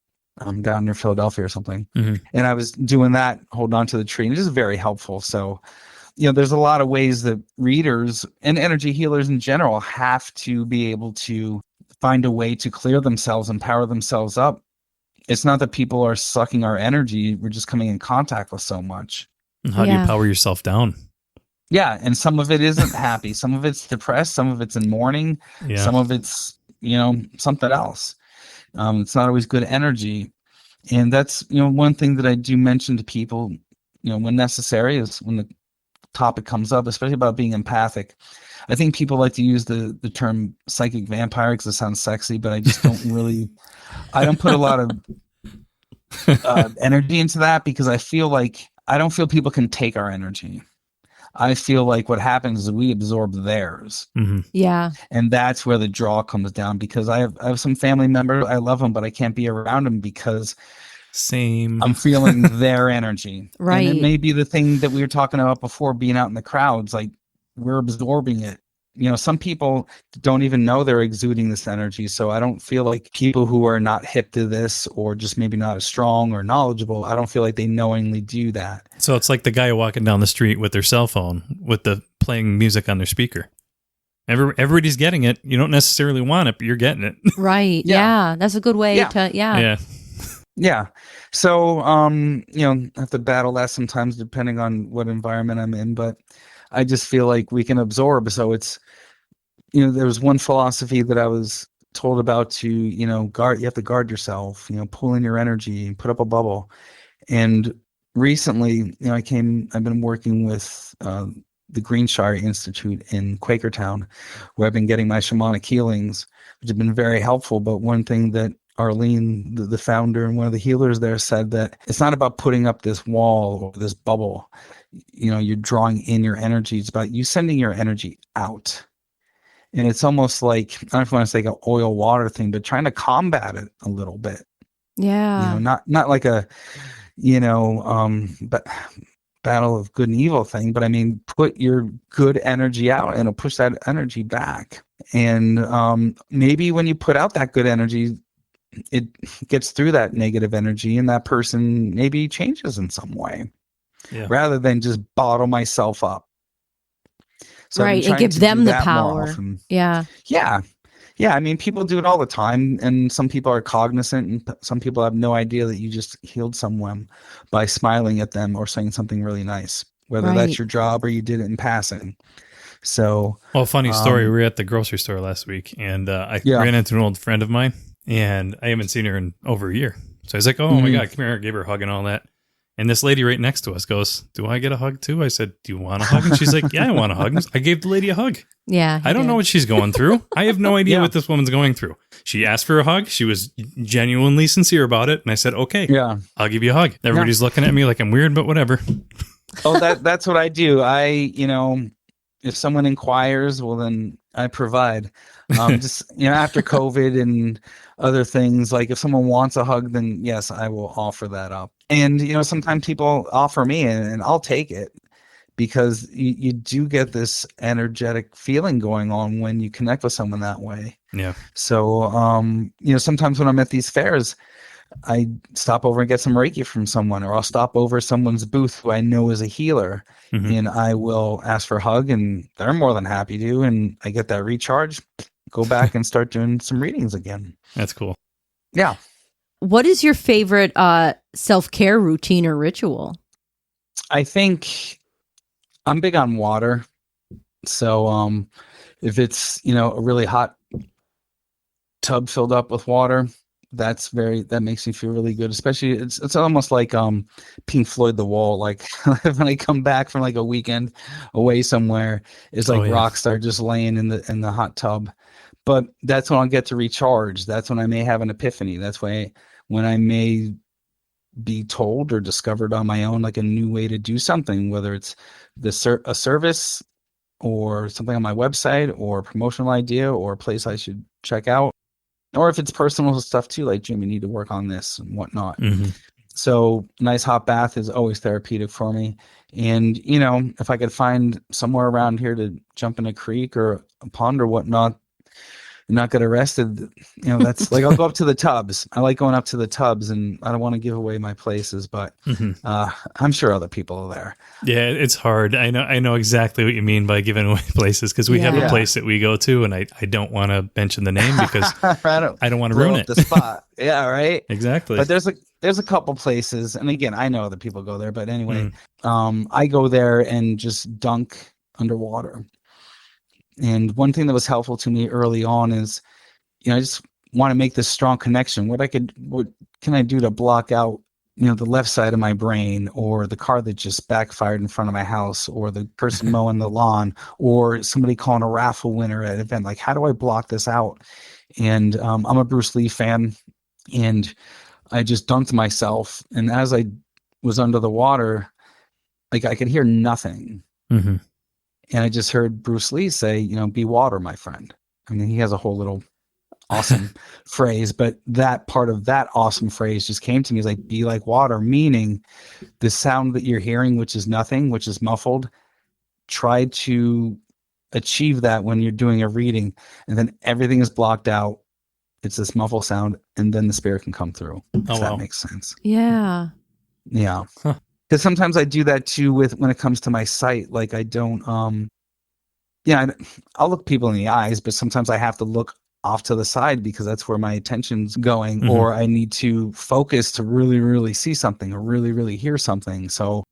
down near Philadelphia or something. And I was doing that, holding on to the tree, and it's just very helpful. So, there's a lot of ways that readers and energy healers in general have to be able to find a way to clear themselves and power themselves up. It's not that people are sucking our energy. We're just coming in contact with so much. How do you power yourself down? Yeah. And some of it isn't happy. Some of it's depressed. Some of it's in mourning. Yeah. Some of it's, something else. It's not always good energy. And that's, one thing that I do mention to people, when necessary, is when the topic comes up, especially about being empathic. I think people like to use the term psychic vampire because it sounds sexy, but I just don't really, I don't put a lot of energy into that, because I don't feel people can take our energy. I feel like what happens is we absorb theirs. Yeah. And that's where the draw comes down, because I have some family members, I love them, but I can't be around them because I'm feeling their energy. Right. And it may be the thing that we were talking about before, being out in the crowds, like we're absorbing it. Some people don't even know they're exuding this energy. So I don't feel like people who are not hip to this, or just maybe not as strong or knowledgeable, I don't feel like they knowingly do that. So it's like the guy walking down the street with their cell phone with the playing music on their speaker. Everybody's getting it. You don't necessarily want it, but you're getting it. Right. Yeah. That's a good way to, Yeah. So, I have to battle that sometimes depending on what environment I'm in, but I just feel like we can absorb. So it's, there was one philosophy that I was told about to, guard, you have to guard yourself, pull in your energy, put up a bubble. And recently, I've been working with the Greenshire Institute in Quakertown, where I've been getting my shamanic healings, which have been very helpful. But one thing that Arlene, the founder and one of the healers there, said that it's not about putting up this wall or this bubble. You're drawing in your energy. It's about you sending your energy out. And it's almost like, I don't know if you want to say like an oil water thing, but trying to combat it a little bit. Yeah. Not like a, but battle of good and evil thing, but I mean, put your good energy out and it'll push that energy back. And maybe when you put out that good energy, it gets through that negative energy and that person maybe changes in some way, rather than just bottle myself up. So right, and give them the power. Yeah. I mean, people do it all the time, and some people are cognizant, and some people have no idea that you just healed someone by smiling at them or saying something really nice, whether that's your job or you did it in passing. So, well, funny story. We were at the grocery store last week, and I ran into an old friend of mine, and I haven't seen her in over a year. So I was like, "Oh my God, come here!" I gave her a hug and all that. And this lady right next to us goes, "Do I get a hug too?" I said, "Do you want a hug?" And she's like, "Yeah, I want a hug." I gave the lady a hug. Yeah. I don't know what she's going through. I have no idea what this woman's going through. She asked for a hug. She was genuinely sincere about it. And I said, "Okay, I'll give you a hug." Everybody's looking at me like I'm weird, but whatever. Oh, that's what I do. If someone inquires, well, then I provide. Just, after COVID and other things, like if someone wants a hug, then yes, I will offer that up. And, sometimes people offer me and I'll take it, because you do get this energetic feeling going on when you connect with someone that way. Yeah. So, sometimes when I'm at these fairs, I stop over and get some Reiki from someone, or I'll stop over someone's booth who I know is a healer, and I will ask for a hug, and they're more than happy to, and I get that recharge, go back and start doing some readings again. That's cool. Yeah. What is your favorite self-care routine or ritual? I think I'm big on water. So if it's, a really hot tub filled up with water, that makes me feel really good. Especially it's almost like Pink Floyd The Wall. Like when I come back from like a weekend away somewhere, it's like Rockstar just laying in the hot tub. But that's when I'll get to recharge. That's when I may have an epiphany. That's when I may be told or discovered on my own like a new way to do something, whether it's a service or something on my website or a promotional idea or a place I should check out. Or if it's personal stuff too, like, Jim, you need to work on this and whatnot. So a nice hot bath is always therapeutic for me. And, if I could find somewhere around here to jump in a creek or a pond or whatnot, not get arrested, that's like, I'll go up to the tubs. I like going up to the tubs, and I don't want to give away my places, but I'm sure other people are there. Yeah, it's hard. I know exactly what you mean by giving away places, because we have a place that we go to, and I don't want to mention the name because I don't want to ruin it. The spot. Yeah, right. Exactly. But there's a couple places, and again, I know other people go there, but anyway, I go there and just dunk underwater. And one thing that was helpful to me early on is, I just want to make this strong connection. What can I do to block out, the left side of my brain, or the car that just backfired in front of my house, or the person mowing the lawn, or somebody calling a raffle winner at an event? Like, how do I block this out? And I'm a Bruce Lee fan, and I just dunked myself. And as I was under the water, like, I could hear nothing. And I just heard Bruce Lee say, "Be water, my friend." I mean, he has a whole little awesome phrase, but that part of that awesome phrase just came to me. It's like, be like water, meaning the sound that you're hearing, which is nothing, which is muffled, try to achieve that when you're doing a reading, and then everything is blocked out. It's this muffled sound, and then the spirit can come through. If that makes sense. Yeah. Yeah. Because sometimes I do that too when it comes to my sight. Like, I don't, I'll look people in the eyes, but sometimes I have to look off to the side because that's where my attention's going, or I need to focus to really, really see something or really, really hear something. So,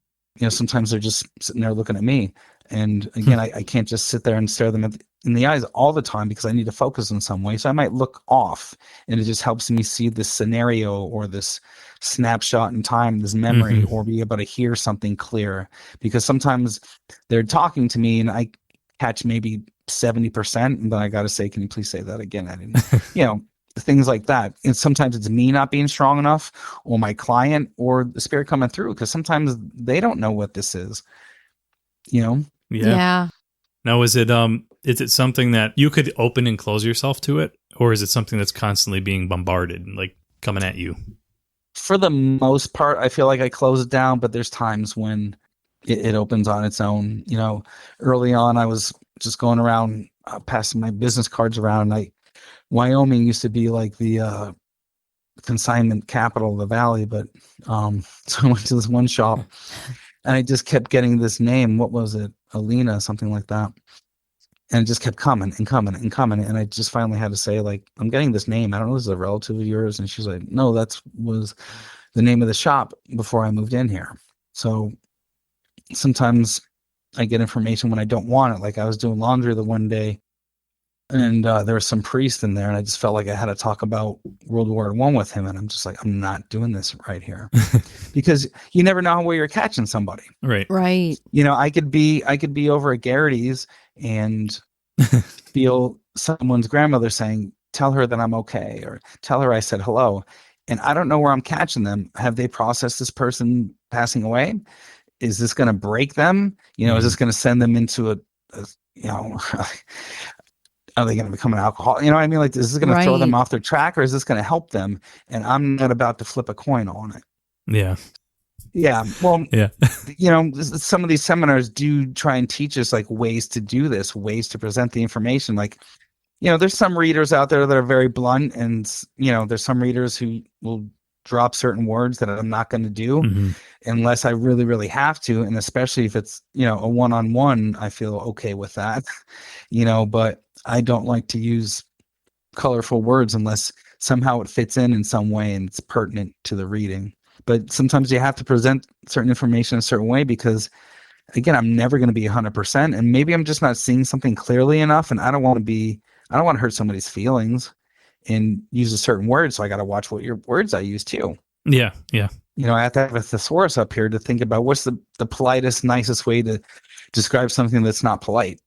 sometimes they're just sitting there looking at me. And again, I can't just sit there and stare them in the eyes all the time because I need to focus in some way. So I might look off, and it just helps me see this scenario or this snapshot in time, this memory, or be able to hear something clear. Because sometimes they're talking to me and I catch maybe 70%, and then I got to say, can you please say that again? I didn't, things like that. And sometimes it's me not being strong enough, or my client, or the spirit coming through, because sometimes they don't know what this is, Yeah. Now, is it something that you could open and close yourself to it, or is it something that's constantly being bombarded, like coming at you? For the most part, I feel like I close it down, but there's times when it opens on its own. Early on, I was just going around, passing my business cards around. Wyoming used to be like the consignment capital of the valley, but so I went to this one shop, and I just kept getting this name. What was it? Alina, something like that. And it just kept coming and coming and coming. And I just finally had to say, like, I'm getting this name. I don't know, this is a relative of yours. And she's like, no, was the name of the shop before I moved in here. So sometimes I get information when I don't want it. Like, I was doing laundry the one day, and there was some priest in there, and I just felt like I had to talk about World War I with him. And I'm just like, I'm not doing this right here. Because you never know where you're catching somebody. Right. Right. I could be over at Garrity's and feel someone's grandmother saying, tell her that I'm okay, or tell her I said hello. And I don't know where I'm catching them. Have they processed this person passing away? Is this going to break them? Is this going to send them into a are they going to become an alcoholic? You know what I mean? Like, is this going to throw them off their track, or is this going to help them? And I'm not about to flip a coin on it. Yeah. Yeah. Well, yeah. Some of these seminars do try and teach us like ways to do this, ways to present the information. Like, there's some readers out there that are very blunt, and, there's some readers who will drop certain words that I'm not going to do unless I really, really have to. And especially if it's, a one-on-one, I feel okay with that, but I don't like to use colorful words unless somehow it fits in some way and it's pertinent to the reading. But sometimes you have to present certain information a certain way because, again, I'm never going to be 100%. And maybe I'm just not seeing something clearly enough. And I don't want to hurt somebody's feelings and use a certain word. So I got to watch what your words I use too. Yeah. Yeah. I have to have a thesaurus up here to think about what's the politest, nicest way to describe something that's not polite.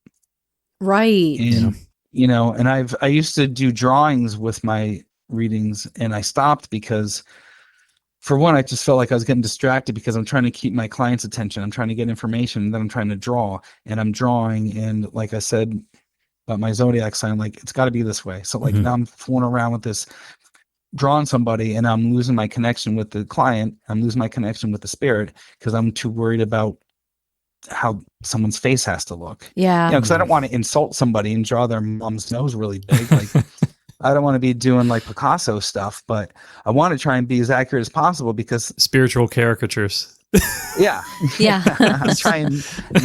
Right. And, and I used to do drawings with my readings, and I stopped because, for one, I just felt like I was getting distracted because I'm trying to keep my client's attention. I'm trying to get information, and then I'm trying to draw, and I'm drawing. And like I said about my zodiac sign, like, it's got to be this way. So like now I'm fooling around with this, drawing somebody, and I'm losing my connection with the client. I'm losing my connection with the spirit because I'm too worried about how someone's face has to look. Yeah. Because I don't want to insult somebody and draw their mom's nose really big. Like, I don't want to be doing like Picasso stuff, but I want to try and be as accurate as possible because spiritual caricatures. Yeah. Yeah. I'm trying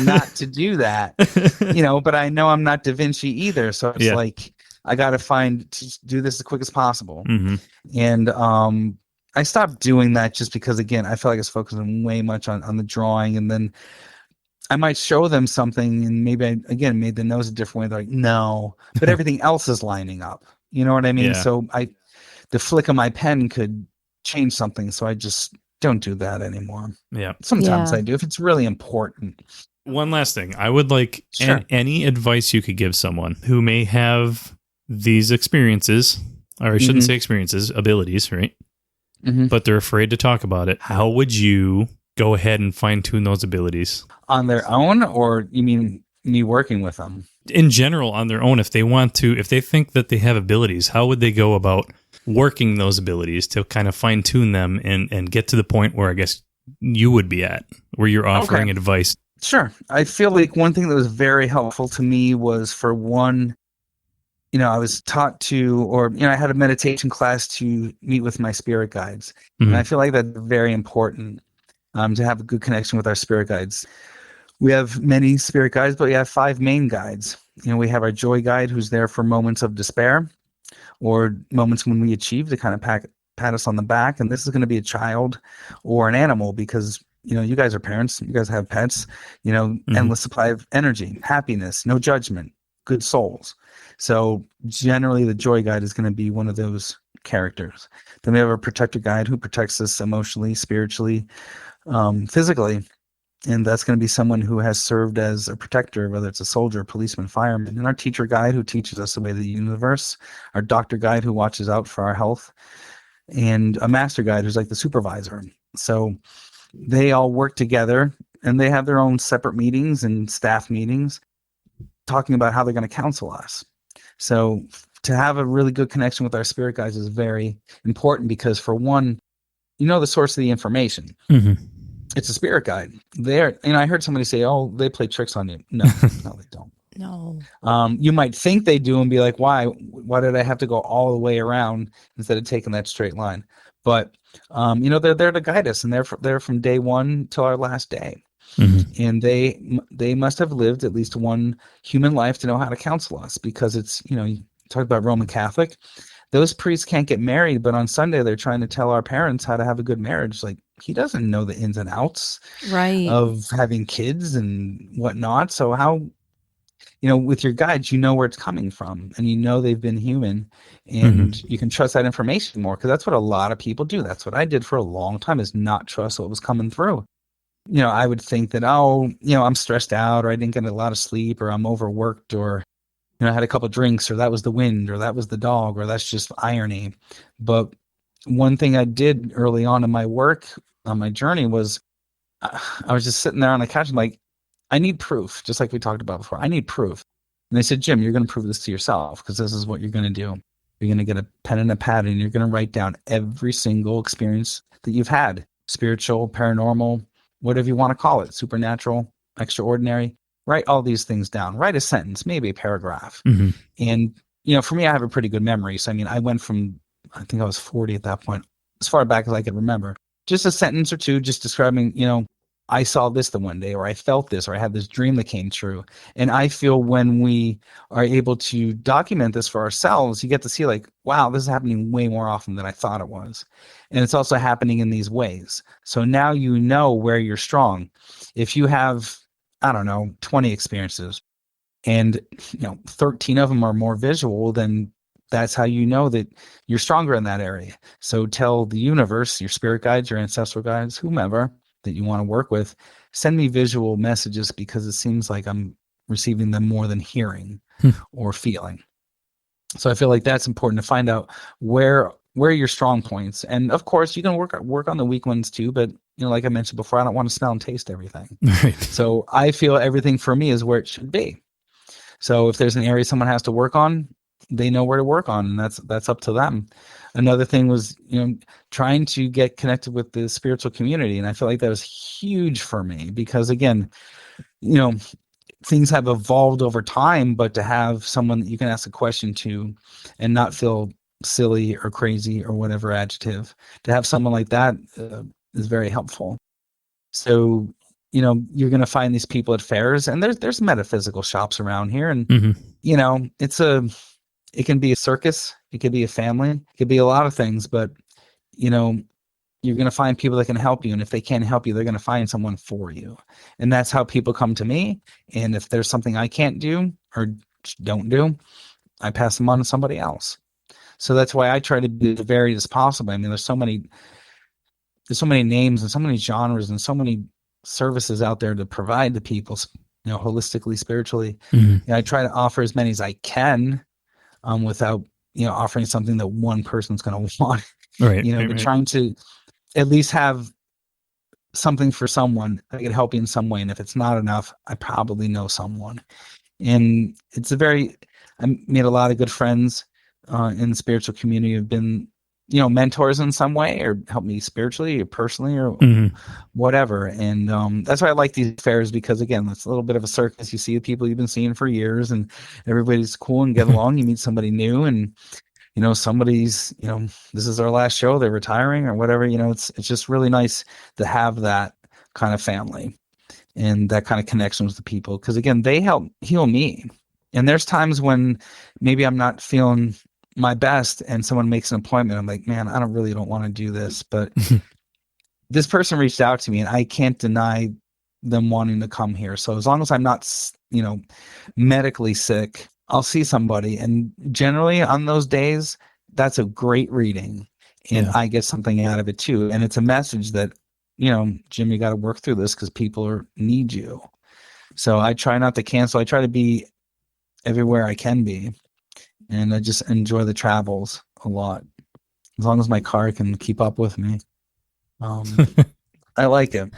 not to do that, but I know I'm not Da Vinci either. So it's like, I got to do this as quick as possible. And I stopped doing that just because, again, I felt like I was focusing way much on the drawing, and then I might show them something and maybe I, again, made the nose a different way. They're like, no, but everything else is lining up. You know what I mean? Yeah. So the flick of my pen could change something. So I just don't do that anymore. Yeah. Sometimes I do if it's really important. One last thing. I would like any advice you could give someone who may have these experiences, or I shouldn't say experiences, abilities, right? But they're afraid to talk about it. How would you go ahead and fine tune those abilities? On their own, or you mean me working with them? In general, on their own, if they want to, if they think that they have abilities, how would they go about working those abilities to kind of fine tune them and get to the point where I guess you would be at, where you're offering advice? Sure. I feel like one thing that was very helpful to me was, for one, I was taught to, or, I had a meditation class to meet with my spirit guides. And I feel like that's very important, to have a good connection with our spirit guides. We have many spirit guides, but we have 5 main guides. We have our joy guide, who's there for moments of despair or moments when we achieve, to kind of pat us on the back. And this is going to be a child or an animal, because you guys are parents, you guys have pets, endless supply of energy, happiness, no judgment, good souls. So generally the joy guide is going to be one of those characters. Then we have a protector guide who protects us emotionally, spiritually, physically. And that's going to be someone who has served as a protector, whether it's a soldier, policeman, fireman. And our teacher guide who teaches us the way of the universe, our doctor guide who watches out for our health, and a master guide who's like the supervisor. So they all work together, and they have their own separate meetings and staff meetings talking about how they're going to counsel us. So to have a really good connection with our spirit guides is very important because, for one, the source of the information. It's a spirit guide. I heard somebody say, "Oh, they play tricks on you." No, no, they don't. No. You might think they do and be like, "Why? Why did I have to go all the way around instead of taking that straight line?" But they're there to guide us, and they're from day one till our last day. And they must have lived at least one human life to know how to counsel us, because it's, you talk about Roman Catholic. Those priests can't get married, but on Sunday they're trying to tell our parents how to have a good marriage. Like, he doesn't know the ins and outs of having kids and whatnot. So how, with your guides, where it's coming from, and they've been human, and you can trust that information more, because that's what a lot of people do. That's what I did for a long time, is not trust what was coming through. I would think that, I'm stressed out, or I didn't get a lot of sleep, or I'm overworked, or I had a couple of drinks, or that was the wind, or that was the dog, or that's just irony. But one thing I did early on in my work, on my journey, was I was just sitting there on the couch and like, I need proof, just like we talked about before. I need proof. And they said, Jim, you're going to prove this to yourself, because this is what you're going to do. You're going to get a pen and a pad, and you're going to write down every single experience that you've had, spiritual, paranormal, whatever you want to call it, supernatural, extraordinary. Write all these things down. Write a sentence, maybe a paragraph. And, for me, I have a pretty good memory. So, I went from, I think I was 40 at that point, as far back as I could remember. Just a sentence or two, just describing, I saw this the one day, or I felt this, or I had this dream that came true. And I feel when we are able to document this for ourselves, you get to see like, wow, this is happening way more often than I thought it was. And it's also happening in these ways. So now you know where you're strong. If you have, 20 experiences, and 13 of them are more visual, then that's how you know that you're stronger in that area. So tell the universe, your spirit guides, your ancestral guides, whomever that you want to work with, send me visual messages, because it seems like I'm receiving them more than hearing or feeling. So I feel like that's important to find out where are your strong points. And of course, you can work on the weak ones too, but like I mentioned before, I don't want to smell and taste everything. Right. So I feel everything for me is where it should be. So if there's an area someone has to work on, they know where to work on, and that's up to them. Another thing was, trying to get connected with the spiritual community. And I feel like that was huge for me, because again, things have evolved over time, but to have someone that you can ask a question to and not feel silly or crazy or whatever adjective, to have someone like that is very helpful. So, you're going to find these people at fairs, and there's metaphysical shops around here. And, it can be a circus. It could be a family. It could be a lot of things, but, you're going to find people that can help you. And if they can't help you, they're going to find someone for you. And that's how people come to me. And if there's something I can't do or don't do, I pass them on to somebody else. So that's why I try to be as varied as possible. There's so many names and so many genres and so many services out there to provide to people, holistically, spiritually. I try to offer as many as I can, without, offering something that one person's going to want. Right. But trying to at least have something for someone that could help you in some way. And if it's not enough, I probably know someone. And I made a lot of good friends in the spiritual community, have been, mentors in some way, or help me spiritually or personally or whatever. And that's why I like these fairs, because again, it's a little bit of a circus. You see the people you've been seeing for years, and everybody's cool and get along. You meet somebody new, and somebody's, this is our last show, they're retiring or whatever. It's just really nice to have that kind of family and that kind of connection with the people, because again, they help heal me. And there's times when maybe I'm not feeling my best, and someone makes an appointment. I'm like, man, I don't want to do this, but this person reached out to me, and I can't deny them wanting to come here. So as long as I'm not, medically sick, I'll see somebody. And generally on those days, that's a great reading, and I get something out of it too. And it's a message that, Jim, you got to work through this because people need you. So I try not to cancel. I try to be everywhere I can be, and I just enjoy the travels a lot. As long as my car can keep up with me, I like it.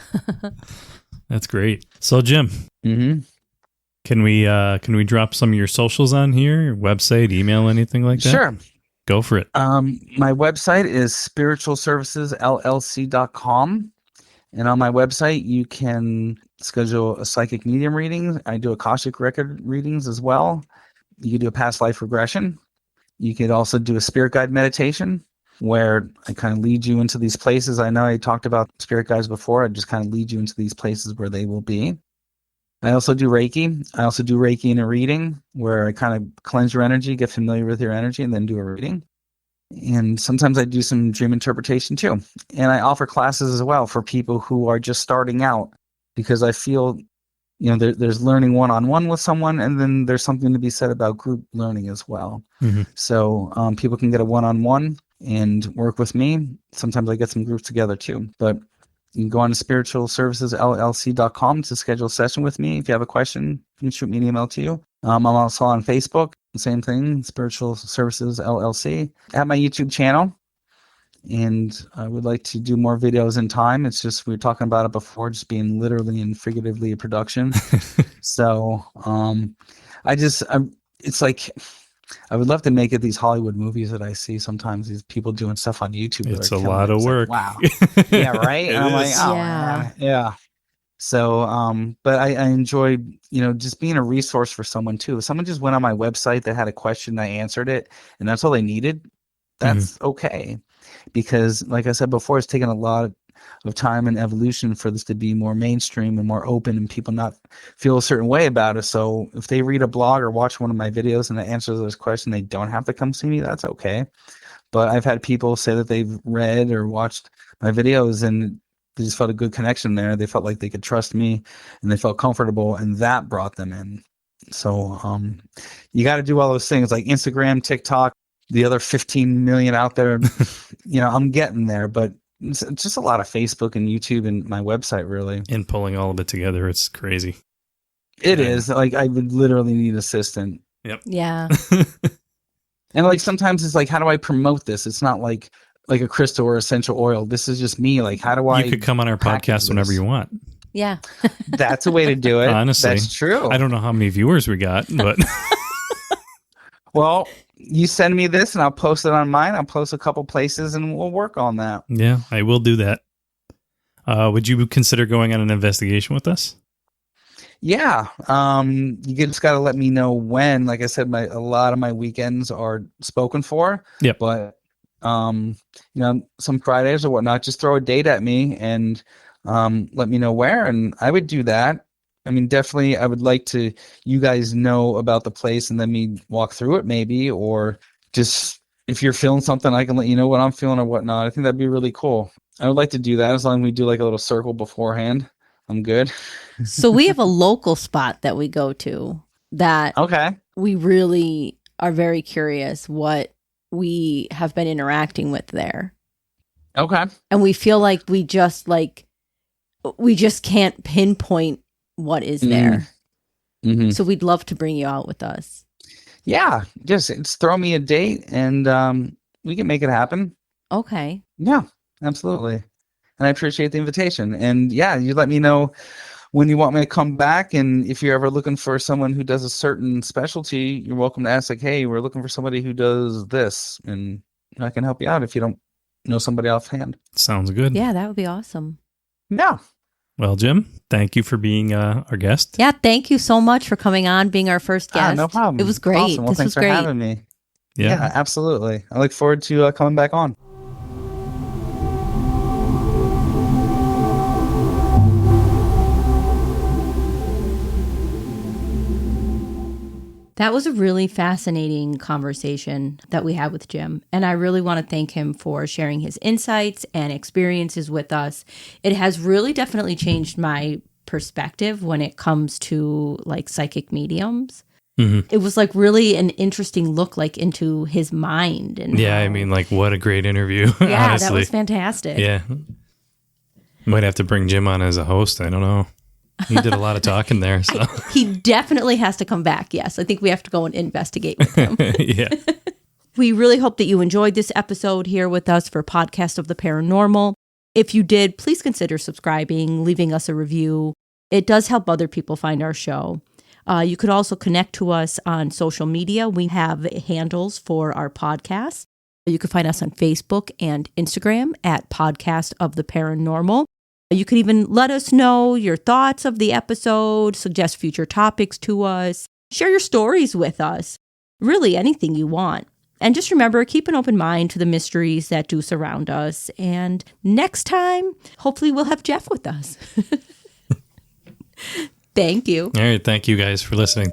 That's great. So, Jim, can we drop some of your socials on here? Your website, email, anything like that? Sure. Go for it. My website is spiritualservicesllc.com. And on my website, you can schedule a psychic medium reading. I do Akashic record readings as well. You can do a past life regression. You could also do a spirit guide meditation where I kind of lead you into these places. I know I talked about spirit guides before. I just kind of lead you into these places where they will be. I also do Reiki. I also do Reiki in a reading where I kind of cleanse your energy, get familiar with your energy, and then do a reading. And sometimes I do some dream interpretation too. And I offer classes as well for people who are just starting out, because I feel, there's learning one-on-one with someone, and then there's something to be said about group learning as well. So people can get a one-on-one and work with me. Sometimes I get some groups together too. But you can go on to spiritualservicesllc.com to schedule a session with me. If you have a question, you can shoot me an email to you. I'm also on Facebook. Same thing, Spiritual Services LLC. I have my YouTube channel, and I would like to do more videos in time. It's just, we were talking about it before, just being literally and figuratively a production. So it's like, I would love to make it these Hollywood movies that I see sometimes, these people doing stuff on YouTube. It's a lot of work. Like, wow. Yeah, right? And I'm like, oh, yeah. Yeah. So, but I enjoy, just being a resource for someone too. If someone just went on my website that had a question, I answered it, and that's all they needed, that's okay. Because like I said before, it's taken a lot of time and evolution for this to be more mainstream and more open, and people not feel a certain way about it. So if they read a blog or watch one of my videos and I answer those questions, they don't have to come see me. That's okay. But I've had people say that they've read or watched my videos and they just felt a good connection there. They felt like they could trust me, and they felt comfortable, and that brought them in. So you got to do all those things like Instagram, TikTok, the other 15 million out there. I'm getting there, but it's just a lot of Facebook and YouTube and my website, really. And pulling all of it together, it's crazy. It is. Like, I would literally need an assistant. Yep. Yeah. And like sometimes it's like, how do I promote this? It's not like a crystal or essential oil. This is just me. Like, how do I? You could come on our podcast whenever you want. Yeah. That's a way to do it. Honestly, that's true. I don't know how many viewers we got, but well, you send me this and I'll post it on mine. I'll post a couple places and we'll work on that. Yeah, I will do that. Would you consider going on an investigation with us? Yeah. You just got to let me know when. Like I said, a lot of my weekends are spoken for. Yep. But some Fridays or whatnot, just throw a date at me and let me know where, and I would do that. I mean, definitely I would like to, you guys know about the place and let me walk through it maybe, or just if you're feeling something, I can let you know what I'm feeling or whatnot. I think that'd be really cool. I would like to do that as long as we do like a little circle beforehand. I'm good. So we have a local spot that we go to that we really are very curious what we have been interacting with there. Okay. And we feel like we just can't pinpoint what is there. Mm-hmm. So we'd love to bring you out with us. Yeah. Just throw me a date and we can make it happen. Okay. Yeah, absolutely. And I appreciate the invitation. And yeah, you let me know when you want me to come back. And if you're ever looking for someone who does a certain specialty, you're welcome to ask, like, hey, we're looking for somebody who does this. And I can help you out if you don't know somebody offhand. Sounds good. Yeah, that would be awesome. Yeah. Well, Jim, thank you for being our guest. Yeah, thank you so much for coming on, being our first guest. No problem. It was great. Awesome. Well, thanks for having me. Yeah, absolutely. I look forward to coming back on. That was a really fascinating conversation that we had with Jim. And I really want to thank him for sharing his insights and experiences with us. It has really definitely changed my perspective when it comes to like psychic mediums. Mm-hmm. It was like really an interesting look like into his mind. And I mean, like what a great interview. Yeah, honestly. That was fantastic. Yeah. Might have to bring Jim on as a host. I don't know. He did a lot of talking there. So he definitely has to come back. Yes, I think we have to go and investigate with him. Yeah. We really hope that you enjoyed this episode here with us for Podcast of the Paranormal. If you did, please consider subscribing, leaving us a review. It does help other people find our show. You could also connect to us on social media. We have handles for our podcast. You can find us on Facebook and Instagram at Podcast of the Paranormal. You could even let us know your thoughts of the episode, suggest future topics to us, share your stories with us, really anything you want. And just remember, keep an open mind to the mysteries that do surround us. And next time, hopefully we'll have Jeff with us. Thank you. All right. Thank you guys for listening.